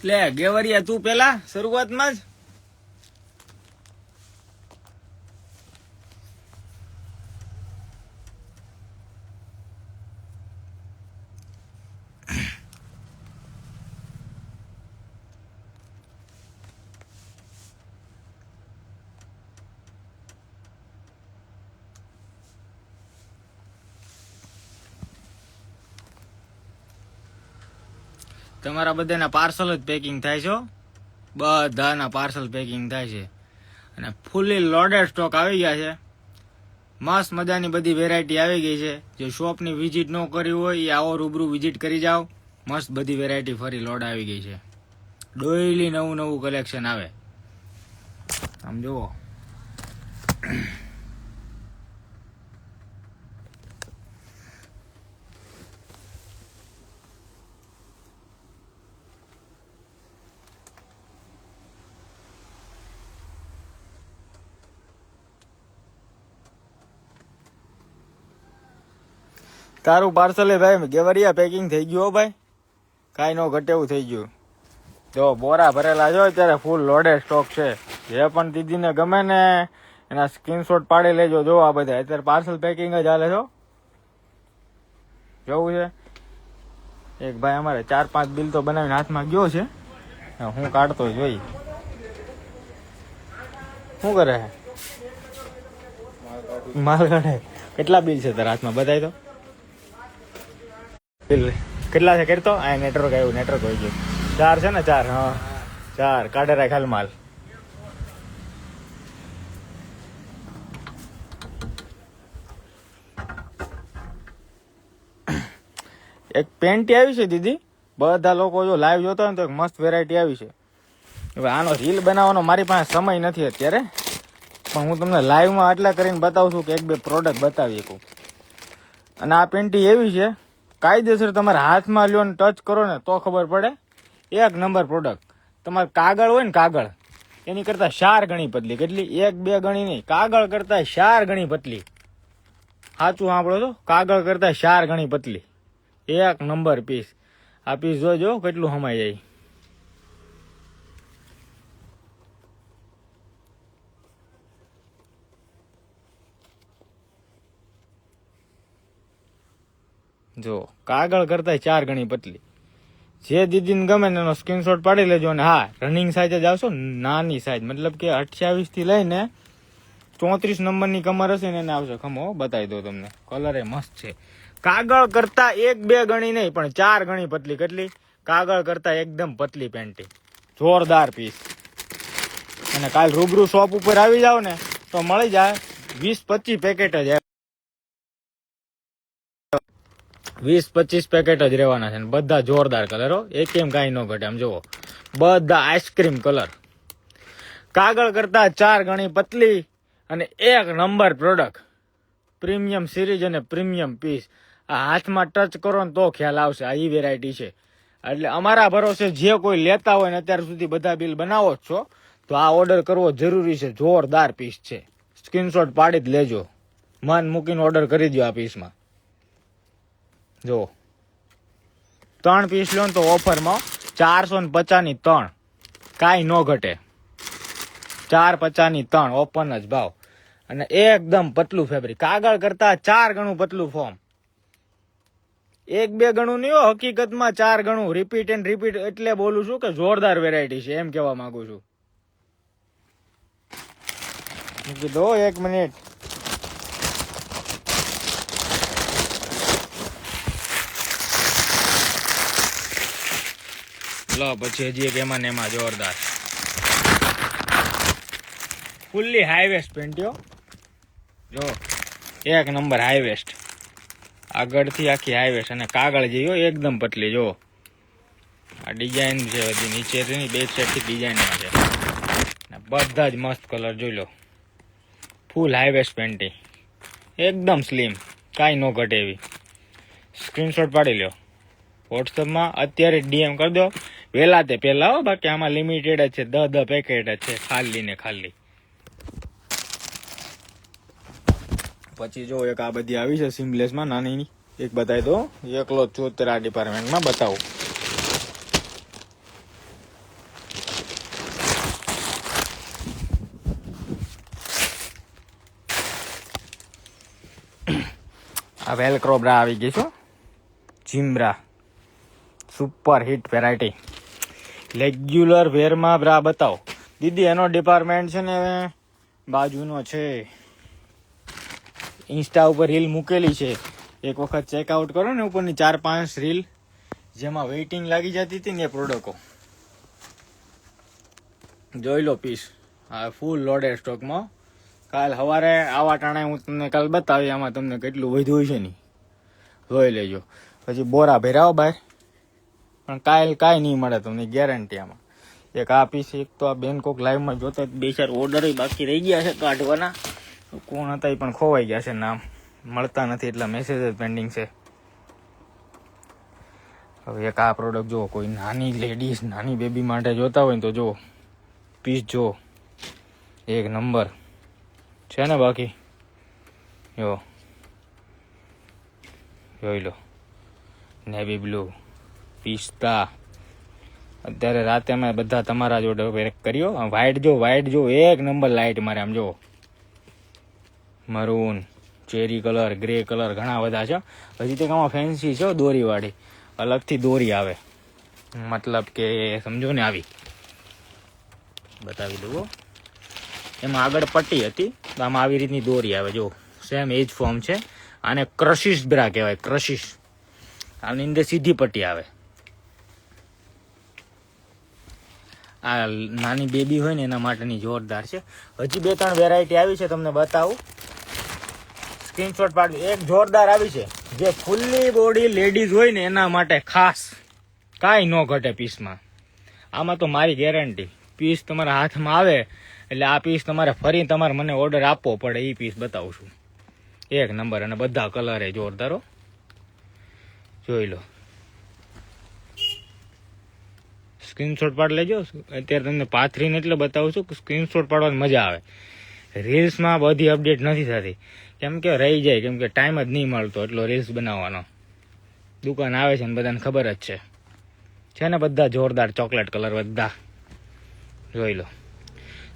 લે ગેવરિયા તું પેલા શરૂઆતમાં જ તમારા બધાના પાર્સલ જ પેકિંગ થાય છે. બધાના પાર્સલ પેકિંગ થાય છે અને ફૂલી લોડેડ સ્ટોક આવી ગયા છે. મસ્ત મજાની બધી વેરાયટી આવી ગઈ છે. જે શોપની વિઝિટ ન કરી હોય એ આવો રૂબરૂ વિઝિટ કરી જાઓ. મસ્ત બધી વેરાયટી ફરી લોડ આવી ગઈ છે. ડેઈલી નવું નવું કલેક્શન આવે. આમ જુઓ, તારું પાર્સલ ભાઈ ગેવરિયા પેકિંગ થઈ ગયું હો ભાઈ. કાંઈ નો ઘટે એવું થઈ ગયું. જો બોરા ભરેલા જો અત્યારે ફૂલ લોડેડ સ્ટોક છે. જે પણ દીદીને ગમે ને એના સ્ક્રીનશોટ પાડી લેજો. જો આ બધા અત્યારે પાર્સલ પેકિંગ જ હાલે છો. જોવું છે એક ભાઈ અમારે 4-5 બિલ તો બનાવીને હાથમાં ગયો છે. હું કાઢતો જોઈ શું કરે માલ કાઢે. કેટલા બિલ છે તારા હાથમાં બતાવી તો. કેટલા છે કરતો? આ નેટવર્ક આવ્યું, નેટવર્ક હોય ગયું. 4 છે ને? 4. હા 4 કાઢે રાખ હાલ માલ. એક પેન્ટી આવી છે દીદી. બધા લોકો જો લાઈવ જોતા હોય ને તો એક મસ્ત વેરાયટી આવી છે. હવે આનો રીલ બનાવવાનો મારી પાસે સમય નથી અત્યારે, પણ હું તમને લાઈવમાં આટલા કરીને બતાવું છું કે 1-2 પ્રોડક્ટ બતાવી શકું. અને આ પેન્ટી એવી છે કાયદેસર તમારે હાથમાં લ્યો ને ટચ કરો ને તો ખબર પડે. 1 નંબર પ્રોડક્ટ. તમારે કાગળ હોય ને કાગળ, એની કરતા 4 ગણી પતલી. કેટલી? 1-2 ગણી નહીં, કાગળ કરતા 4 ગણી પતલી. સાચું સાંભળો છો, કાગળ કરતા 4 ગણી પતલી. 1 નંબર પીસ. આ પીસ જોજો કેટલું હમાઈ જાય. જો કાગળ કરતા 4 ગણી પતલી. જે દીદીને ગમે ને એનો સ્ક્રીનશોટ પાડી લેજો. અને હા, રનિંગ સાઈઝ જ આવશો, નાની સાઈઝ, મતલબ કે 28 થી લઈને 34 નંબરની કમર હશે ને એને આવશે. ખમો બતાવી દો તમને. કલર એ મસ્ત છે. કાગળ કરતા 1-2 ગણી નહીં પણ 4 ગણી પતલી. કેટલી? કાગળ કરતા એકદમ પતલી પેન્ટી. જોરદાર પીસ. અને કાલ રૂબરૂ શોપ ઉપર આવી જાવ ને તો મળી જાય 20-25 પેકેટ જ. 20-25 પેકેટ જ રહેવાના છે. બધા જોરદાર કલરો. એકેમ કાંઈ ન ઘટે. આમ જુઓ, બધા આઈસ્ક્રીમ કલર. કાગળ કરતા 4 ગણી પતલી અને 1 નંબર પ્રોડક્ટ. પ્રીમિયમ સિરીઝ અને પ્રીમિયમ પીસ. આ હાથમાં ટચ કરો ને તો ખ્યાલ આવશે. આ ઈ વેરાયટી છે. એટલે અમારા ભરોસે જે કોઈ લેતા હોય ને અત્યાર સુધી બધા બિલ બનાવો જ છો તો આ ઓર્ડર કરવો જરૂરી છે. જોરદાર પીસ છે. સ્ક્રીનશોટ પાડી જ લેજો. મન મૂકીને ઓર્ડર કરી દો. આ પીસમાં જો 3 પીસ લો ને તો ઓફરમાં 450 ની 3. કાંઈ ન ઘટે. 450 ની 3 ઓપન જ ભાવ. અને એકદમ પતલું ફેબ્રિક. કાગળ કરતા 4 ગણું પતલું ફોર્મ. 1-2 ગણું નહીં હો, હકીકતમાં 4 ગણું. રિપીટ એન્ડ રિપીટ એટલે બોલું છું કે જોરદાર વેરાયટી છે એમ કહેવા માંગુ છું. મૂકી દો 1 મિનિટ. લો પછી હજી એક એમાં ને એમાં જોરદાર ફુલ્લી હાઈવેસ્ટ પેન્ટીઓ. જો 1 નંબર હાઈવેસ્ટ. આગળથી આખી હાઈવેસ્ટ અને કાગળ જેવી એકદમ પતલી. જો આ ડિઝાઇન છે બધી નીચેની બેક સાઈડથી ડિઝાઇનમાં છે. બધા જ મસ્ત કલર જોઈ લો. ફૂલ હાઈવેસ્ટ પેન્ટી. એકદમ સ્લીમ, કાંઈ ન ઘટે એવી. સ્ક્રીનશોટ પાડી લો. વોટ્સઅપમાં અત્યારે ડીએમ કરી દો વહેલા તે પહેલા હો. બાકી આમાં લિમિટેડ જ છે. 10 પેકેટ જ છે ખાલી ને ખાલી. પછી જો એક આ બધી આવી છે સિમ્બલેસમાં નાની. એક બતાવી દો. એકલો 74 આ ડિપાર્ટમેન્ટમાં બતાવું. આ વેલક્રો બ્રા આવી ગઈ છો, જીમ્બ્રા સુપર હિટ વેરાયટી. રેગ્યુલર વેરમાં બ્રા બતાવો દીદી. એનો ડિપાર્ટમેન્ટ છે ને બાજુનો છે, ઇન્સ્ટા ઉપર રીલ મૂકેલી છે, એક વખત ચેકઆઉટ કરો ને ઉપરની 4-5 રીલ જેમાં વેઇટિંગ લાગી જતી હતી ને એ પ્રોડક્ટો જોઈ લો. પીસ આ ફૂલ લોડેડ સ્ટોકમાં. કાલ સવારે આવા ટાણે હું તમને કાલ બતાવી આમાં તમને કેટલું વધ્યું છે નહીં, જોઈ લેજો. પછી બોરા ભેરાવો બહાર, પણ કાલ કાંઈ નહીં મળે તમને ગેરંટી આમાં. એક આ પીસ, એક તો આ બેનકોક લાઈવમાં જોતા 2-4 ઓર્ડર બાકી રહી ગયા છે કાઢવાના. કોણ હતા એ પણ ખોવાઈ ગયા છે, નામ મળતા નથી એટલા મેસેજ જ પેન્ડિંગ છે. હવે એક આ પ્રોડક્ટ જુઓ, કોઈ નાની લેડીઝ નાની બેબી માટે જોતા હોય ને તો જુઓ પીસ, જુઓ એક નંબર છે ને. બાકી જો જોઈ લો, નેવી બ્લુ પિસ્તા. અત્યારે રાતે અમે બધા તમારા જોડે પેક કર્યો. વ્હાઈટ જો, વ્હાઈટ જો એક નંબર લાઇટ મારે આમ જો, maroon, cherry colour, grey colour ઘણા બધા છે. હજી તો આમાં ફેન્સી છે દોરીવાળી, અલગથી દોરી આવે, મતલબ કે સમજો ને આવી બતાવી દઉં. એમાં આગળ પટ્ટી હતી તો આમાં આવી રીતની દોરી આવે જો, સેમ એજ ફોર્મ છે. આને ક્રશિસ બ્રા કહેવાય, ક્રશિસ. આની અંદર સીધી પટ્ટી આવે. આ નાની બેબી હોય ને એના માટેની જોરદાર છે. હજી 2-3 વેરાયટી આવી છે, તમને બતાવું. સ્ક્રીનશોટ પાડજો. એક જોરદાર આવી છે જે ફૂલ્લી બોડી લેડીઝ હોય ને એના માટે ખાસ, કાંઈ ન ઘટે પીસમાં. આમાં તો મારી ગેરંટી, પીસ તમારા હાથમાં આવે એટલે આ પીસ તમારે ફરી તમારે મને ઓર્ડર આપવો પડે. એ પીસ બતાવું છું, એક નંબર. અને બધા કલર એ જોરદારો જોઈ લો. સ્ક્રીનશોટ પાડી લેજો. અત્યારે તમને પાથરીને એટલે બતાવું છું કે સ્ક્રીનશોટ પાડવાની મજા આવે. રીલ્સમાં બધી અપડેટ નથી થતી કેમ કે રહી જાય, કેમ કે ટાઈમ જ નહીં મળતો એટલો રીલ્સ બનાવવાનો. દુકાન આવે છે ને બધાને ખબર જ છે ને. બધા જોરદાર ચોકલેટ કલર બધા જોઈ લો.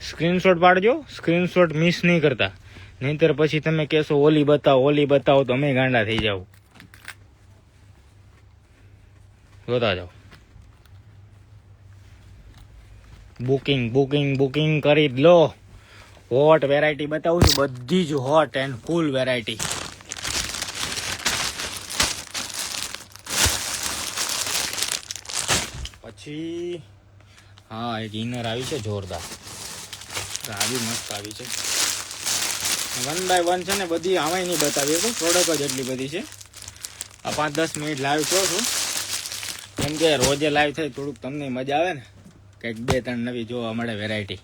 સ્ક્રીનશોટ પાડજો, સ્ક્રીનશોટ મિસ નહીં કરતા, નહીંતર પછી તમે કહેશો ઓલી બતાવો તો અમે ગાંડા થઈ જાવ. જોતા જાઓ. બુકિંગ કરી લો. હોટ વેરાયટી બતાવું છું, બધી જ હોટ એન્ડ ફૂલ વેરાયટી. પછી હા, એક ઇનર આવી છે જોરદાર, આવી મસ્ત આવી છે. 1 by 1 છે ને બધી આમાંય નહીં બતાવી તો પ્રોડક્ટ જ એટલી બધી છે. આ 5-10 મિનિટ લાઈવ છો છું કેમ કે રોજે લાઈવ થાય થોડુંક તમને મજા આવે ને, કંઈક 2-3 નવી જોવા મળે વેરાયટી.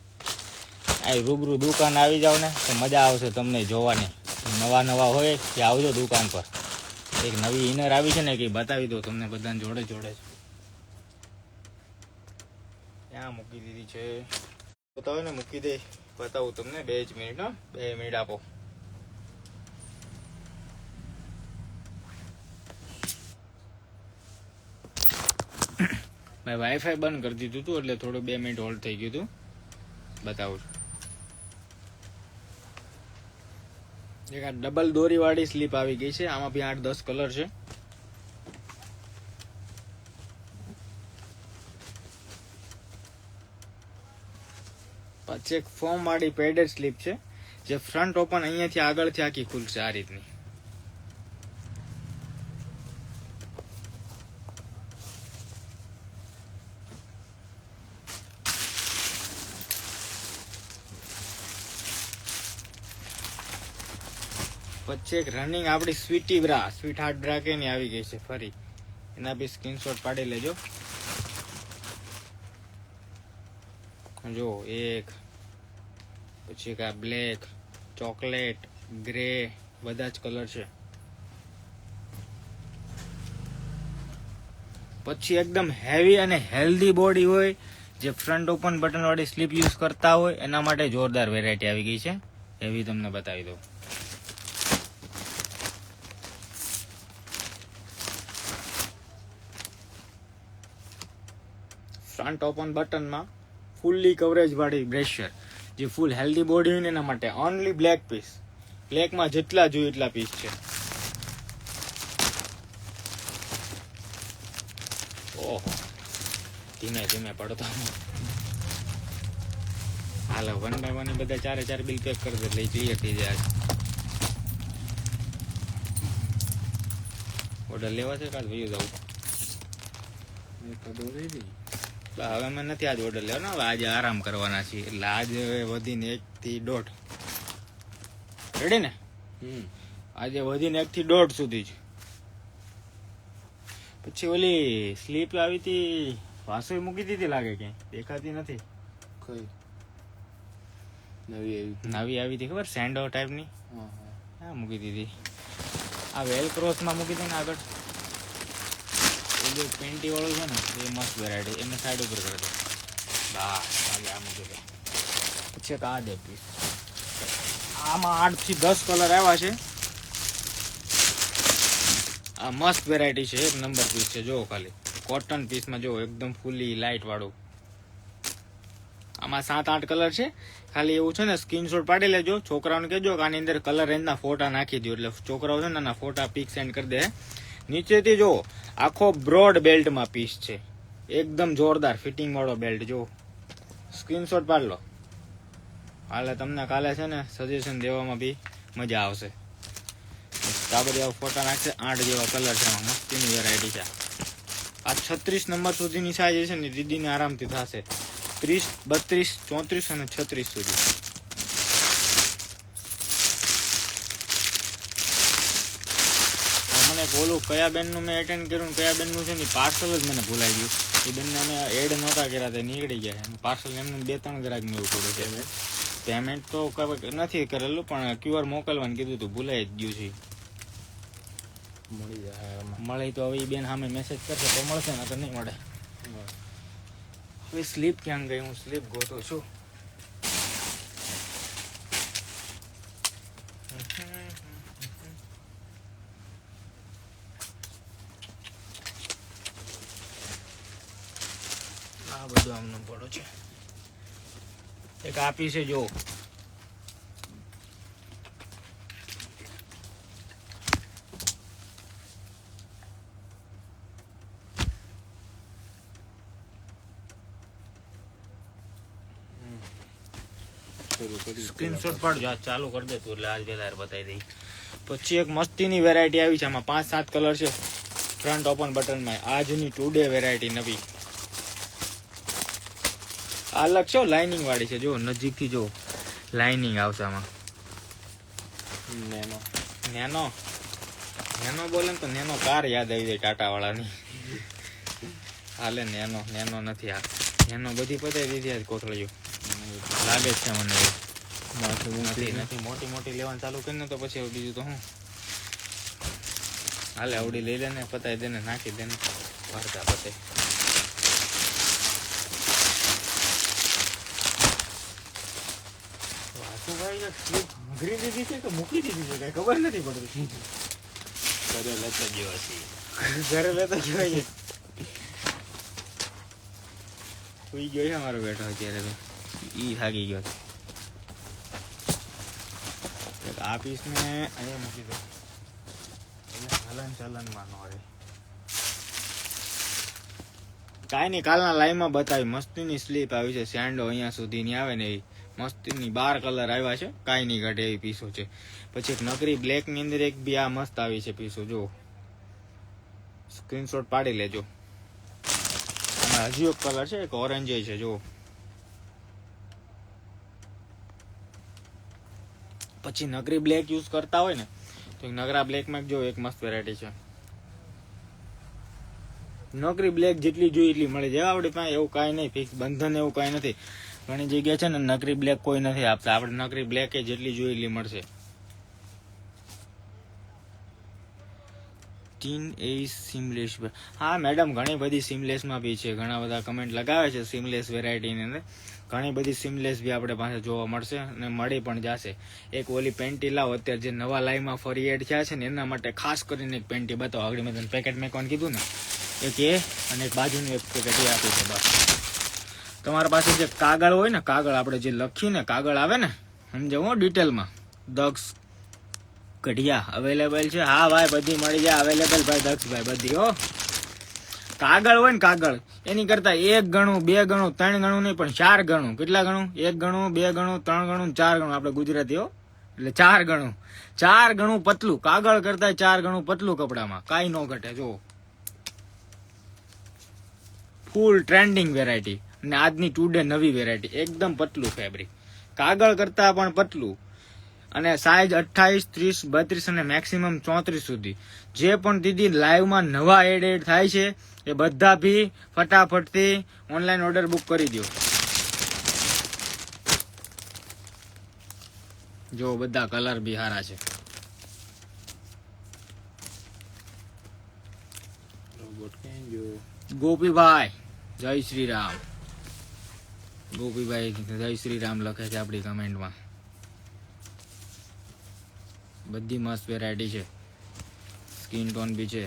આ રૂબરૂ દુકાન આવી જાવ ને તો મજા આવશે તમને જોવાની. નવા હોય કે આવજો દુકાન પર. એક નવી ઇનર આવી છે ને કે બતાવી દો તમને બધાને જોડે ક્યાં મૂકી દીધી છે બતાવો ને, મૂકી દે બતાવું તમને. 2 જ મિનિટ, 2 મિનિટ આપો. મેં વાઈફાઈ બંધ કરી દીધું હતું એટલે થોડું 2 મિનિટ હોલ્ડ થઈ ગયું હતું. બતાવું છું. એક આ ડબલ દોરી વાળી સ્લીપ આવી ગઈ છે. આમાં બી 8-10 કલર છે. પછી એક ફોર્મ વાળી પેડેડ સ્લીપ છે જે ફ્રન્ટ ઓપન અહીંયાથી આગળથી આખી ખુલશે આ રીતની. પછી એક રનિંગ આપણી sweety bra, sweetheart bra કે ની આવી ગઈ છે ફરી. એના બી સ્ક્રીનશોટ પાડી લેજો. જો એક, પછી એક આ બ્લેક, ચોકલેટ, ગ્રે બધા જ કલર છે. પછી એકદમ હેવી અને હેલ્ધી બોડી હોય જે ફ્રન્ટ ઓપન બટન વાળી સ્લીપ યુઝ કરતા હોય એના માટે જોરદાર વેરાયટી આવી ગઈ છે. એવી તમને બતાવી દઉં. ફ્રન્ટ ઓપન બટનમાં ફૂલ્લી કવરેજ વાળી બ્રેશર જે ફૂલ હેલ્ધી બોડી હોય ને એના માટે ઓનલી બ્લેક પીસ. બ્લેકમાં જેટલા જોઈએ એટલા પીસ છે. ઓહો, ધીમે ધીમે પડતો. હાલો 1 by 1 બધા 4 બિલ પેક કરી દે એટલે ક્લિયર થઈ જાય. ઓર્ડર લેવા છે કાલ ભાઈ જાવ. હવે અમે નથી આજ ઓર્ડર લેવાનો, હવે આજે આરામ કરવાના છીએ એટલે આજે વધીને 1 થી 1.5 રેડી ને. આજે વધીને 1 થી 1.5 સુધી જ. પછી ઓલી સ્લીપ આવી હતી વાસોઈ મૂકી દીધી લાગે ક્યાંય દેખાતી નથી. કઈ નવી આવી હતી ખબર સેન્ડો ટાઈપની. હા મૂકી દીધી. આ વેલ ક્રોસમાં મૂકી હતી ને આગળ એ જે પેન્ટી વાળું છે ને એ મસ્ત વેરાયટી એને સાઈડ ઉપર કરી દે બસ. આગે આ મૂકી દે. પછી એક આ દે પીસ. આમાં 8 થી 10 કલર આવ્યા છે. આ મસ્ત વેરાયટી છે, 1 નંબર પીસ છે. જો ખાલી કોટન પીસમાં જો એકદમ ફૂલી લાઇટ વાળું. આમાં 7-8 કલર છે. ખાલી એવું છે ને સ્ક્રીનશોટ પાડી લેજો, છોકરાઓને કહેજો કે આની અંદર કલર રેન્જના ફોટા નાખી દો એટલે છોકરાઓ છે ને આના ફોટા પિક સેન્ડ કરી દે. નીચેથી જો આખો બ્રોડ બેલ્ટમાં પીસ છે, એકદમ જોરદાર ફિટિંગ વાળો બેલ્ટ. જો સ્ક્રીનશોટ પાડ લો. હાલે તમને કાલે છે ને સજેશન દેવામાં બી મજા આવશે. કાબરિયા ફોટા નાખશે. 8 જેવા કલર છે, મસ્તીની વેરાયટી છે. આ 36 નંબર સુધીની સાઈઝ છે ને દીદીને આરામથી થશે. 30, 32, 34 અને 36 સુધી. મને બોલું કયા બેનનું મેં એટેન્ડ કર્યું ને કયા બેનનું છે ને પાર્સલ જ મને ભૂલાઈ ગયું. એ બેનને અમે એડ નહોતા કર્યા તે નીકળી ગયા. પાર્સલ એમને 2-3 ગ્રાહક મેળવું પડ્યું છે. પેમેન્ટ તો નથી કરેલું પણ QR મોકલવાનું કીધું હતું, ભૂલાઈ જ ગયું છે. મળી જાય મળે તો હવે બેન સામે મેસેજ કરશે તો મળશે ને તો નહીં મળે. હવે સ્લીપ ક્યાં ગઈ? હું સ્લીપ ગોતું છું. આ બધું આમનું પડો છે. એક આપી છે જો સ્ક્રીનશોટ પાડજો. આ ચાલુ કરી દે તું એટલે આજ વેલા બતાવી દઈ. પછી એક મસ્તીની વેરાયટી આવી છે. આમાં 5-7 કલર છે. ફ્રન્ટ ઓપન બટનમાં આજની ટુડે વેરાયટી નવી. આ અલગ છે, લાઇનિંગ વાળી છે. જો નજીકથી જો લાઇનિંગ આવશે આમાં. નેનો બોલે ને તો નેનો કાર યાદ આવી જાય ટાટા વાળાની. હાલે નેનો નથી. આ નેનો બધી પતાવી દીધી આજ કોથળીઓ લાગે છે મને. નથી મોટી લેવાનું ચાલુ કરીને તો પછી બીજું તો હું હાલે આવડી લઈ લે ને પતાવી દે ને નાખી દે ને ભરતા પતે. ઘરી દીધી છે કે મૂકી દીધી છે કઈ ખબર નથી પડતી. ઘરે લેતા ગયો છે. સુઈ ગયો છે અમારો બેઠો અત્યારે તો ઈ થાકી ગયો. આ પીસ ને અહીંયા મૂકી દો એટલે ચલનમાં નો રહે. કાંઈ નહીં, કાલના લાઈવમાં બતાવી મસ્તીની સ્લીપ આવી છે. સેન્ડો અહીંયા સુધીની આવે ને એવી મસ્તીની 12 કલર આવ્યા છે. કાંઈ નહીં ઘટે એવી પીસો છે. પછી એક નકરી બ્લેક ની અંદર એક બી આ મસ્ત આવી છે પીસો. જો સ્ક્રીનશોટ પાડી લેજો. હજી એક કલર છે, એક ઓરેન્જ છે. જો પછી નકરી બ્લેક યુઝ કરતા હોય ને તો નકરા બ્લેકમાં જો એક મસ્ત વેરાયટી છે. નકરી બ્લેક જેટલી જોઈએ એટલી મળી જાય આપણી પાસે. એવું કાંઈ નહીં ફિક્સ બંધન એવું કાંઈ નથી. ઘણી જગ્યા છે ને નકરી બ્લેક કોઈ નથી આપતા. આપણે નકરી બ્લેક એ જેટલી જોઈએ એટલી મળશે. ટીન એ સીમલેસ. હા મેડમ, ઘણી બધી સીમલેસમાં બી છે. ઘણા બધા કમેન્ટ લગાવે છે સીમલેસ વેરાયટીની અંદર. ઘણી બધી સીમલેસ બી આપણે પાસે જોવા મળશે અને મળી પણ જશે. એક ઓલી પેન્ટી લાવો અત્યારે જે નવા લાઈવમાં ફરી એડ થયા છે ને એના માટે ખાસ કરીને એક પેન્ટી બતાવો. આગળ મેં તને પેકેટ મેકવાનું કીધું ને એક એ અને એક બાજુનું એક પેકેટ એ આપી છે. બસ તમારા પાસે જે કાગળ હોય ને, કાગળ આપણે જે લખ્યું ને કાગળ આવે ને સમજાવો ડિટેલમાં, દક્ષ કઢિયા અવેલેબલ છે. હા ભાઈ બધી મળી જાય અવેલેબલ ભાઈ દક્ષભાઈ બધી. હો કાગળ હોય ને કાગળ એની કરતા 1 ગણું 2 ગણું 3 ગણું નહીં પણ 4 ગણું. કેટલા ગણું? 1 ગણું 2 ગણું 3 ગણું 4 ગણું. આપણે ગુજરાતીઓ એટલે 4 ગણું. 4 ગણું પતલું કાગળ કરતા 4 ગણું પતલું કપડામાં કાંઈ ન ઘટે. જો ફૂલ ટ્રેન્ડિંગ વેરાયટી અને આજની ટુડે નવી વેરાયટી. એકદમ પતલું ફેબ્રિક, કાગળ કરતા પણ પતલું, અને સાઈઝ 28, 30, 32 અને મેક્સિમમ 34 સુધી. જે પણ દીદી લાઈવમાં નવા એડ થાય છે એ બધા ભી ફટાફટથી ઓનલાઈન ઓર્ડર બુક કરી દો. જો બધા કલર બી સારા છે. ગોપીભાઈ જય શ્રી રામ. ગોપીભાઈ જય શ્રી રામ લખે છે આપણી કમેન્ટમાં. બધી મસ્ત વેરાયટી છે, સ્કિન ટોન બી છે.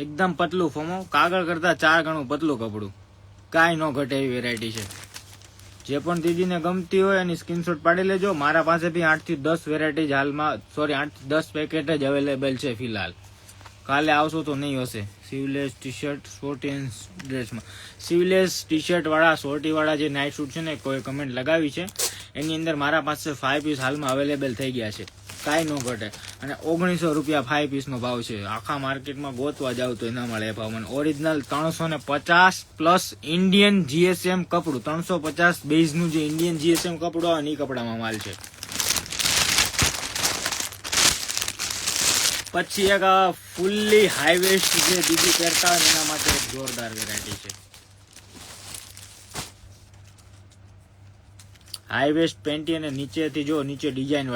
એકદમ પતલું ફોમો, કાગળ કરતા 4 ગણું પતલું કપડું, કાંઈ ન ઘટે એવી વેરાયટી છે. જે પણ દીદીને ગમતી હોય એની સ્ક્રીનશોટ પાડી લેજો. મારા પાસે બી 8 થી 10 વેરાયટી હાલમાં 8 થી 10 પેકેટ જ અવેલેબલ છે ફિલહાલ. કાલે આવશો તો નહીં હશે. સીવલેસ ટી શર્ટ સ્પોર્ટી ડ્રેસમાં, સીવલેસ ટી શર્ટ વાળા સોર્ટી વાળા જે નાઇટ શૂટ છે ને, કોઈ કમેન્ટ લગાવી છે એની અંદર મારા પાસે 5 પીસ હાલમાં અવેલેબલ થઈ ગયા છે. કાંઈ ન ઘટે. અને 1900 રૂપિયા 5 પીસનો ભાવ છે. આખા માર્કેટમાં ગોતવા જાવ તો ના મળે એ ભાવ. મને ઓરિજિનલ 350 પ્લસ ઇન્ડિયન જીએસએમ કપડું, 350 બેઝનું જે ઇન્ડિયન જીએસએમ કપડું આવે એ કપડામાં માલ છે. પછી એક ફૂલ્લી હાઈવેસ્ટ જે દીદી પહેરતા હોય એના માટે એક જોરદાર વેરાયટી છે. હાઈવેસ્ટ પેન્ટી અને નીચેથી જો નીચે ડિઝાઇન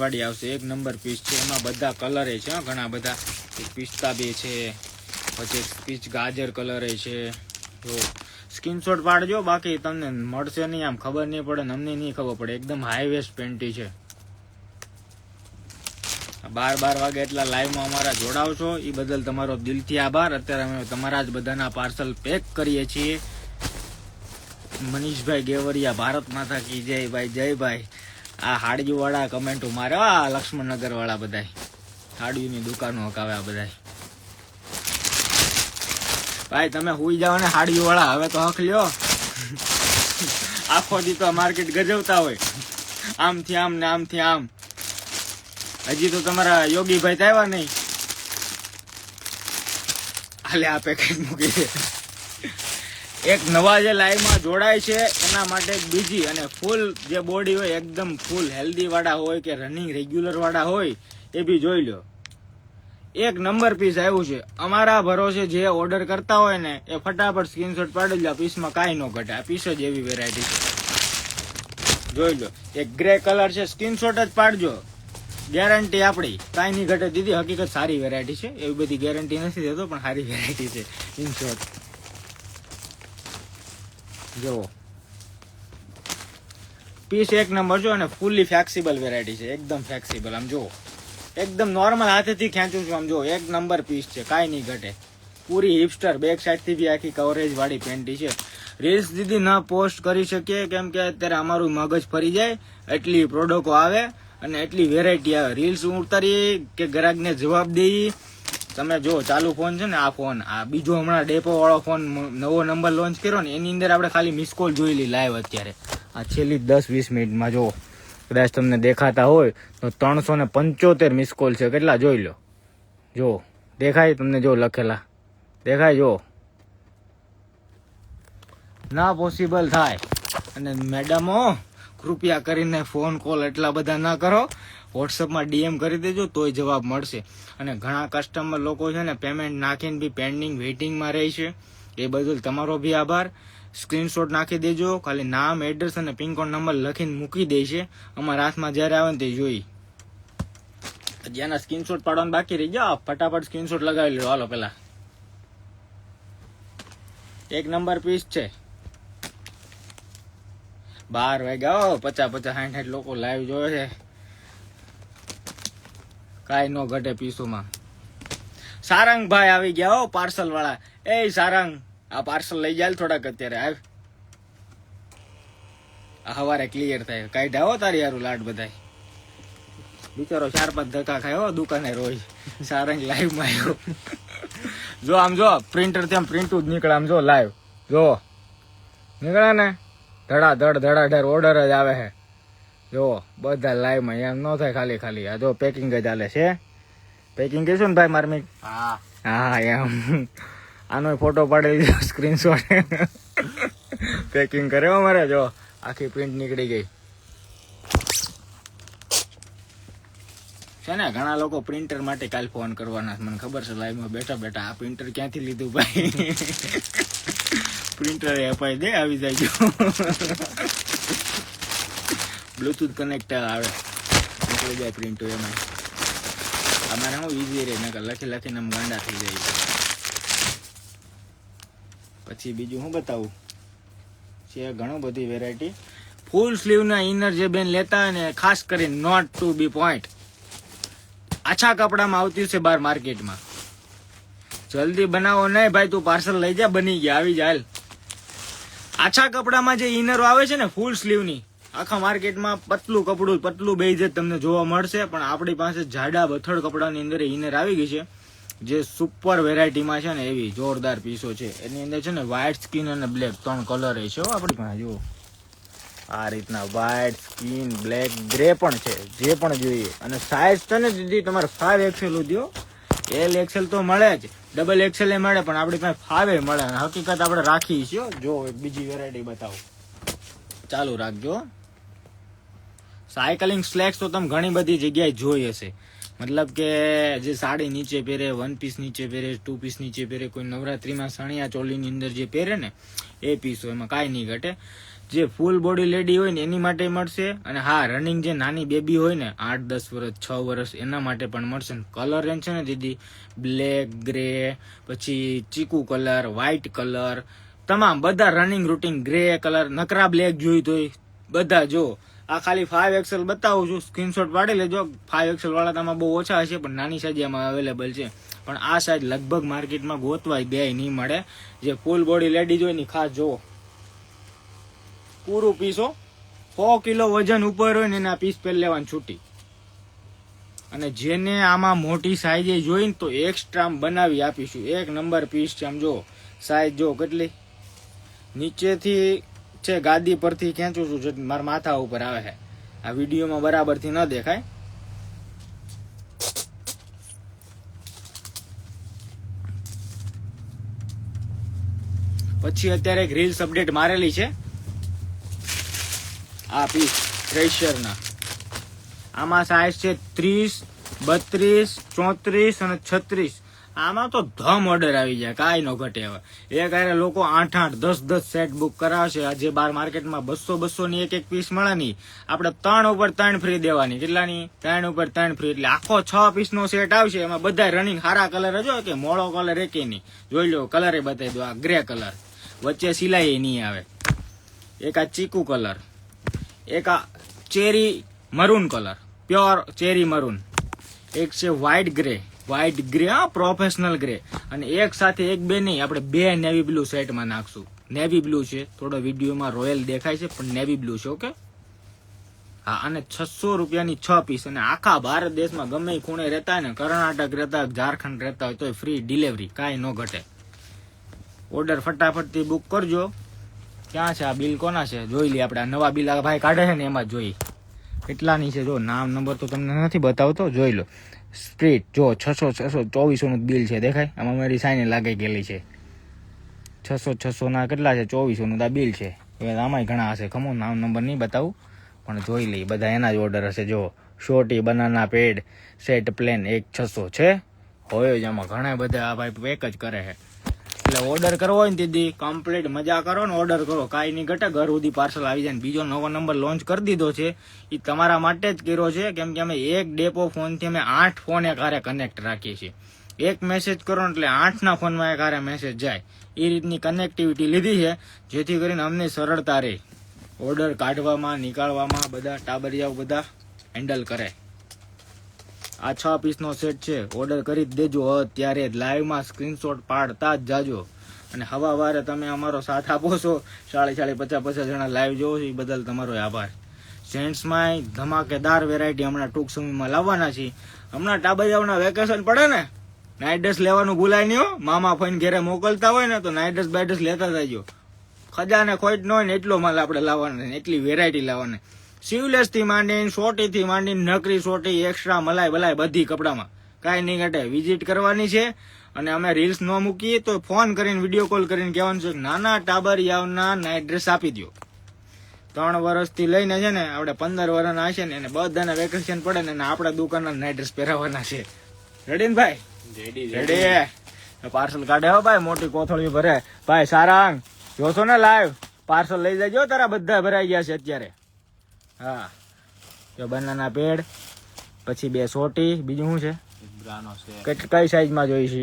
વાળી આવશે. 1 નંબર પીસ છે. એમાં બધા કલર છે, ઘણા બધા. એક પિસ્તા બે છે, પછી એક પીચ ગાજર કલર છે. જો સ્ક્રીનશોટ પાડજો, બાકી તમને મળશે નહીં, આમ ખબર નહીં પડે ને અમને નહીં ખબર પડે. એકદમ હાઈવેસ્ટ પેન્ટી છે. 12 વાગે એટલા લાઈવમાં અમારા જોડાવશો એ બદલ તમારો દિલથી આભાર. અત્યારે અમે તમારા જ બધાના પાર્સલ પેક કરીએ છીએ. મનીષભાઈ ગેવરિયા, ભારત માતા કી જય ભાઈ, જય ભાઈ. આ હાડિયું વાળા કમેન્ટો મારે, આ લક્ષ્મણનગર વાળા બધા હાડિયુંની દુકાનો હકાવે આ બધા. ભાઈ તમે હુઈ જાઓ ને હાડિયું વાળા, હવે તો હક લ્યો. આખો દી તો માર્કેટ ગજવતા હોય, આમથી આમ ને આમથી આમ. હજી તો તમારા યોગીભાઈ તો આવ્યા નહીં. હાલે આ પેકેટ મૂકી દે. એક નવા જે લાઈવમાં જોડાય છે એના માટે બીજી, અને ફૂલ જે બોડી હોય એકદમ ફૂલ હેલ્ધી વાળા હોય કે રનિંગ રેગ્યુલર વાળા હોય એ બી જોઈ લો. 1 નંબર પીસ આવ્યું છે. અમારા ભરોસે જે ઓર્ડર કરતા હોય ને એ ફટાફટ સ્ક્રીનશોટ પાડી લો. પીસમાં કાંઈ ન ઘટે. આ પીસ જ એવી વેરાયટી છે, જોઈ લો. એક ગ્રે કલર છે, સ્ક્રીનશોટ જ પાડજો. ગેરંટી આપણી, કાંઈ નહીં ઘટે દીદી. હકીકત સારી વેરાયટી છે, એવી બધી ગેરંટી નથી દેતો પણ સારી વેરાયટી છે. ઇનશોર્ટ જો પીસ 1 નંબર છો, અને ફૂલી ફ્લેક્સિબલ વેરાયટી છે. એકદમ ફ્લેક્સિબલ. આમ જો એકદમ નોર્મલ હાથેથી ખેંચું છું. આમ જો 1 નંબર પીસ છે, કાંઈ નહીં ઘટે. પૂરી હિપસ્ટર બેક સાઈડ થી બી આખી કવરેજ વાળી પેન્ટી છે. રીલ્સ દીદી ના પોસ્ટ કરી શકીએ કેમ કે અત્યારે અમારું મગજ ફરી જાય એટલી પ્રોડક્ટો આવે અને એટલી વેરાયટી આવે. રીલ્સ ઉતારીએ કે ગ્રાહકને જવાબ દઈએ. તમે જો ચાલુ ફોન છે ને, આ ફોન, આ બીજો હમણાં ડેપો વાળો ફોન નવો નંબર લોન્ચ કર્યો ને, એની અંદર આપણે ખાલી મિસ કોલ જોઈ લઈ લાઈવ અત્યારે આ છેલ્લી 10-20 મિનિટમાં. જો કદાચ તમને દેખાતા હોય તો 375 મિસ કોલ છે. કેટલા જોઈ લો. જો દેખાય તમને, જો લખેલા દેખાય. જો ના પોસિબલ થાય. અને મેડમો કૃપયા કરીને ફોન કોલ એટલા બધા ના કરો, વોટ્સઅપમાં ડીએમ કરી દેજો તોય જવાબ મળશે. અને ઘણા કસ્ટમર લોકો છે ને પેમેન્ટ નાખીને બી પેન્ડિંગ વેઇટિંગમાં રહે છે, એ બદલ તમારો બી આભાર. સ્ક્રીનશોટ નાખી દેજો, ખાલી નામ, એડ્રેસ અને પિનકોડ નંબર લખીને મૂકી દે છે. અમારા હાથમાં જ્યારે આવે ને તે જોઈ. જેના સ્ક્રીનશોટ પાડવાનું બાકી રહી જાઓ, ફટાફટ સ્ક્રીનશોટ લગાવી લો. હાલો પેલા 1 નંબર પીસ છે. 12 વાગ્યા, 50-60 લોકો લાઈવ જોવે છે. કાંઈ નો ઘટે પીસોમાં. સારંગભાઈ આવી ગયા હો, પાર્સલ વાળા. એ સારંગ, આ પાર્સલ લઈ જાય થોડાક અત્યારે. આવ હવારે ક્લિયર થાય. કાઢ્યા હો તારી હારું લાડ બધાય. બિચારો 4-5 ધક્કા ખાયો દુકાને રોજ સારંગ લાઈવ માં આવ્યો. જો આમ જો પ્રિન્ટર થી આમ પ્રિન્ટું જ નીકળે, આમ જો લાઈવ જો નીકળે ને ધડાધડ ઓર્ડર જ આવે છે. જો બધા લાઈવ માં એમ ન થાય ખાલી ખાલી. આ જો પેકિંગ જ ચાલે છે. પેકિંગ કહીશું ને ભાઈ માર્મિક? હા એમ આનો ફોટો પાડી લીધો, સ્ક્રીનશોટ. પેકિંગ કરે અમારે જો આખી પ્રિન્ટ નીકળી ગઈ છે ને. ઘણા લોકો પ્રિન્ટર માટે કાલ ફોન કરવાના, મને ખબર છે લાઈવમાં બેઠા બેઠા. આ પ્રિન્ટર ક્યાંથી લીધું ભાઈ? પ્રિન્ટર અપાઈ દે, આવી જાય. જો બ્લુટૂથ કનેક્ટર આવે, નીકળી જાય પ્રિન્ટો એમાં. અમારે હું ઈઝી રહે, નકર લખી લખીને આમ ગાંડા થઈ જાય. પછી બીજું હું બતાવું છે, ઘણું બધી વેરાયટી. ફૂલ સ્લીવ ના ઇનર જે બેન લેતા હોય ને, ખાસ કરીને નોટ ટુ બી પોઈન્ટ આછા કપડામાં આવતી છે બહાર માર્કેટમાં. જલ્દી બનાવો નહીં ભાઈ, તું પાર્સલ લઈ જા, બની ગયા, આવી જાય. આછા કપડામાં જે ઇનરો આવે છે ને ફૂલ સ્લીવ ની, આખા માર્કેટમાં પતલું બેઝ જ તમને જોવા મળશે. પણ આપણી પાસે જાડા બથડ કપડાની અંદર ઇનર આવી ગઈ છે, જે સુપર વેરાયટીમાં છે ને, એવી જોરદાર પીસો છે. એની અંદર છે ને વ્હાઈટ સ્કિન અને બ્લેક 3 કલર છે આપણી પાસે. જુઓ આ રીતના વ્હાઈટ સ્કિન, બ્લેક, ગ્રે પણ છે, જે પણ જોઈએ. અને સાઈઝ છે ને દીદી તમારે 5XL દો. LXL તો મળે જ, XXL એ મળે, પણ આપણી પાસે 5 મળે. હકીકત આપણે રાખી છે. જો એક બીજી વેરાયટી બતાવું, ચાલુ રાખજો. સાયકલિંગ સ્લેક્સ તો તમે ઘણી બધી જગ્યાએ જોઈ હશે. મતલબ કે જે સાડી નીચે પહેરે, 1 પીસ નીચે પહેરે, 2 પીસ નીચે પહેરે, કોઈ નવરાત્રીમાં સણિયા ચોલીની અંદર જે પહેરે ને એ પીસો, એમાં કાંઈ નહીં ઘટે. જે ફૂલ બોડી લેડી હોય ને એની માટે મળશે. અને હા, રનિંગ જે નાની બેબી હોય ને 8-10 વર્ષ 6 વર્ષ એના માટે પણ મળશે. કલર રેન્જ છે ને દીદી, બ્લેક, ગ્રે, પછી ચીકુ કલર, વ્હાઈટ કલર, તમામ બધા રનિંગ રૂટીન, ગ્રે કલર, નકરા બ્લેક જોઈ તો બધા. જો આ ખાલી 5XL બતાવું છું, સ્ક્રીનશોટ પાડી લેજો. 5XL વાળા તમારે બહુ ઓછા હશે, પણ નાની સાઈઝ એમાં અવેલેબલ છે. પણ આ સાઈઝ લગભગ માર્કેટમાં ગોતવાય બે નહીં મળે. જે ફૂલ બોડી લેડીઝ હોય ને ખાસ જોવો, પૂરું પીસો 100 કિલો વજન ઉપર હોય ને એના પીસ પહેલા લેવાની છૂટી. અને જેને આમાં મોટી સાઈઝ જોઈને તો એક્સ્ટ્રા બનાવી આપીશું. 1 નંબર પીસ છે. આમ જો સાઈઝ જો કેટલી નીચેથી છે, ગાદી પરથી ખેંચું છું, મારા માથા ઉપર આવે છે. આ વિડીયોમાં બરાબરથી ન દેખાય. પછી અત્યારે એક રીલ્સ અપડેટ મારેલી છે આ પીસ થ્રેશરના. આમાં સાઈઝ છે 30, 32, 34 અને 36. આમાં તો ધમ ઓર્ડર આવી જાય, કાંઈ નો ઘટે. હવે એક આરે લોકો 8-8, 10-10 સેટ બુક કરાવશે. આજે બાર માર્કેટમાં 200 ની એક પીસ મળે નહીં, આપણે 3 ઉપર 3 ફ્રી દેવાની. કેટલાની? 3 ઉપર 3 ફ્રી. એટલે આખો 6 પીસ નો સેટ આવશે. એમાં બધા રનિંગ હારા કલર જ, કે મોળો કલર એકે નહીં. જોઈ લો, કલર એ બતાવી દો. આ ગ્રે કલર, વચ્ચે સિલાઈ નહીં આવે. એક આ ચીકુ કલર, એક આ cherry maroon colour, pure cherry maroon. એક છે વ્હાઈટ ગ્રે, હા પ્રોફેશનલ ગ્રે. અને એક સાથે એક બે નહીં, આપણે 2 નેવી બ્લુ સેટમાં નાખશું. નેવી બ્લુ છે, થોડો વિડીયોમાં રોયલ દેખાય છે, પણ નેવી બ્લુ છે. ઓકે હા. અને 600 રૂપિયાની 6 પીસ. અને આખા ભારત દેશમાં ગમે ખૂણે રહેતા હોય ને, કર્ણાટક રહેતા હોય, ઝારખંડ રહેતા હોય, તો ફ્રી ડિલિવરી, કાંઈ ન ઘટે. ઓર્ડર ફટાફટથી બુક કરજો. ક્યાં છે આ બિલ? કોના છે જોઈ લઈએ આપણે. આ નવા બિલ આ ભાઈ કાઢે છે ને એમાં જોઈ કેટલાની છે. જો નામ નંબર તો તમને નથી બતાવતો, જોઈ લો. સ્પ્રીટ જો 600-624 નું બિલ છે, દેખાય? આમાં મારી સાઈન લાગી ગયેલી છે. 600 ના કેટલા છે? 2400 નું આ બિલ છે. હવે આમાંય ઘણા હશે, ખમો નામ નંબર નહીં બતાવું, પણ જોઈ લઈ. બધા એના જ ઓર્ડર હશે. જો shorty banana pad set plain 600 છે. હોય જ આમાં ઘણા બધા. આ ભાઈ પેક જ કરે છે. એટલે ઓર્ડર કરવો હોય ને દીદી, કમ્પ્લીટ મજા કરો ને ઓર્ડર કરો, કાંઈ નહીં ઘટે, ઘર સુધી પાર્સલ આવી જાય. બીજો નવો નંબર લોન્ચ કરી દીધો છે, એ તમારા માટે જ કર્યો છે. કેમ કે અમે એક ડેપો ફોનથી અમે 8 ફોન એક હારે કનેક્ટ રાખીએ છીએ. એક મેસેજ કરો ને એટલે 8 ના ફોનમાં એક હારે મેસેજ જાય. એ રીતની કનેક્ટિવિટી લીધી છે, જેથી કરીને અમને સરળતા રહે ઓર્ડર કાઢવામાં, નીકાળવામાં. બધા ટાબરિયાઓ બધા હેન્ડલ કરે. આ 6 પીસનો સેટ છે. ઓર્ડર કરી જ દેજો અત્યારે. લાઈવમાં સ્ક્રીનશોટ પાડતા જ જાજો. અને હવાવારે તમે અમારો સાથ આપો છો. 40-50 જણા લાઈવ જોવો છો, એ બદલ તમારો આભાર. જેન્ટ્સમાં ધમાકેદાર વેરાયટી હમણાં ટૂંક સમયમાં લાવવાના છીએ. હમણાં ટાબરિયાઓના વેકેશન પડે ને, નાઇટ ડ્રેસ લેવાનું ભૂલાય નહીં હો. મામા ફઈને ઘેરે મોકલતા હોય ને તો નાઇટ ડ્રેસ બાઇડ્રેસ લેતા જજો. ખજાને ખોટ ન હોય ને એટલો માલ આપણે લાવવાનો, એટલી વેરાયટી લાવવાની. સીવલેસ થી માંડીને, સોટી થી માંડીને, નકરી સોટી, એક્સ્ટ્રા મલાઈ બલાઈ બધી કપડામાં કાંઈ નહીં ઘટે. વિઝિટ કરવાની છે અને અમે રીલ્સ ન મૂકીએ તો ફોન કરીને વિડીયો કોલ કરીને કહેવાનું છે કે નાના ટાબરિયાઓના નાઇટ ડ્રેસ આપી દો. 3 વર્ષથી લઈને છે ને આપણે 15 વર્ષના હશે ને એને બધાને વેકેશન પડે ને આપણા દુકાનના નાઇટ ડ્રેસ પહેરાવવાના છે. રેડી ને ભાઈ? રેડી. પાર્સલ કાઢે હો ભાઈ, મોટી કોથળી ભરે ભાઈ. સારાંગ જોશો ને લાઈવ, પાર્સલ લઈ જજો. તારા બધા ભરાઈ ગયા છે અત્યારે. હા, તો બનાના પેડ, પછી 2 સોટી, બીજું શું છે? કઈ સાઈઝમાં જોઈ છે?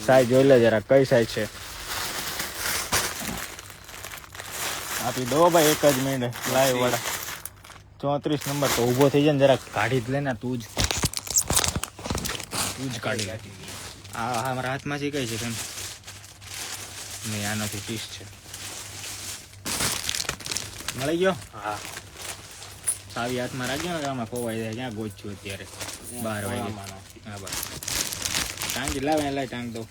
સાઈઝ જોઈ લે જરા, કઈ સાઈઝ છે આપી દો ભાઈ. એક જ મિનિટ લાઈવ વાળા. 34 નંબર તો ઉભો થઈ જાય ને, જરા કાઢી જ લેને. તું જ કાઢી લે. હા મારા હાથમાં છે. કઈ છે કેમ નહીં? આ નથી, 30 છે. મળી ગયો? હા. સાવી હાથમાં રાખજો ને, આમાં ખોવાઈ જાય. ક્યાં ગોચ્યું અત્યારે? 12 વાગે. હા બસ. ટાંકી લાવે લાય, ટાંક દો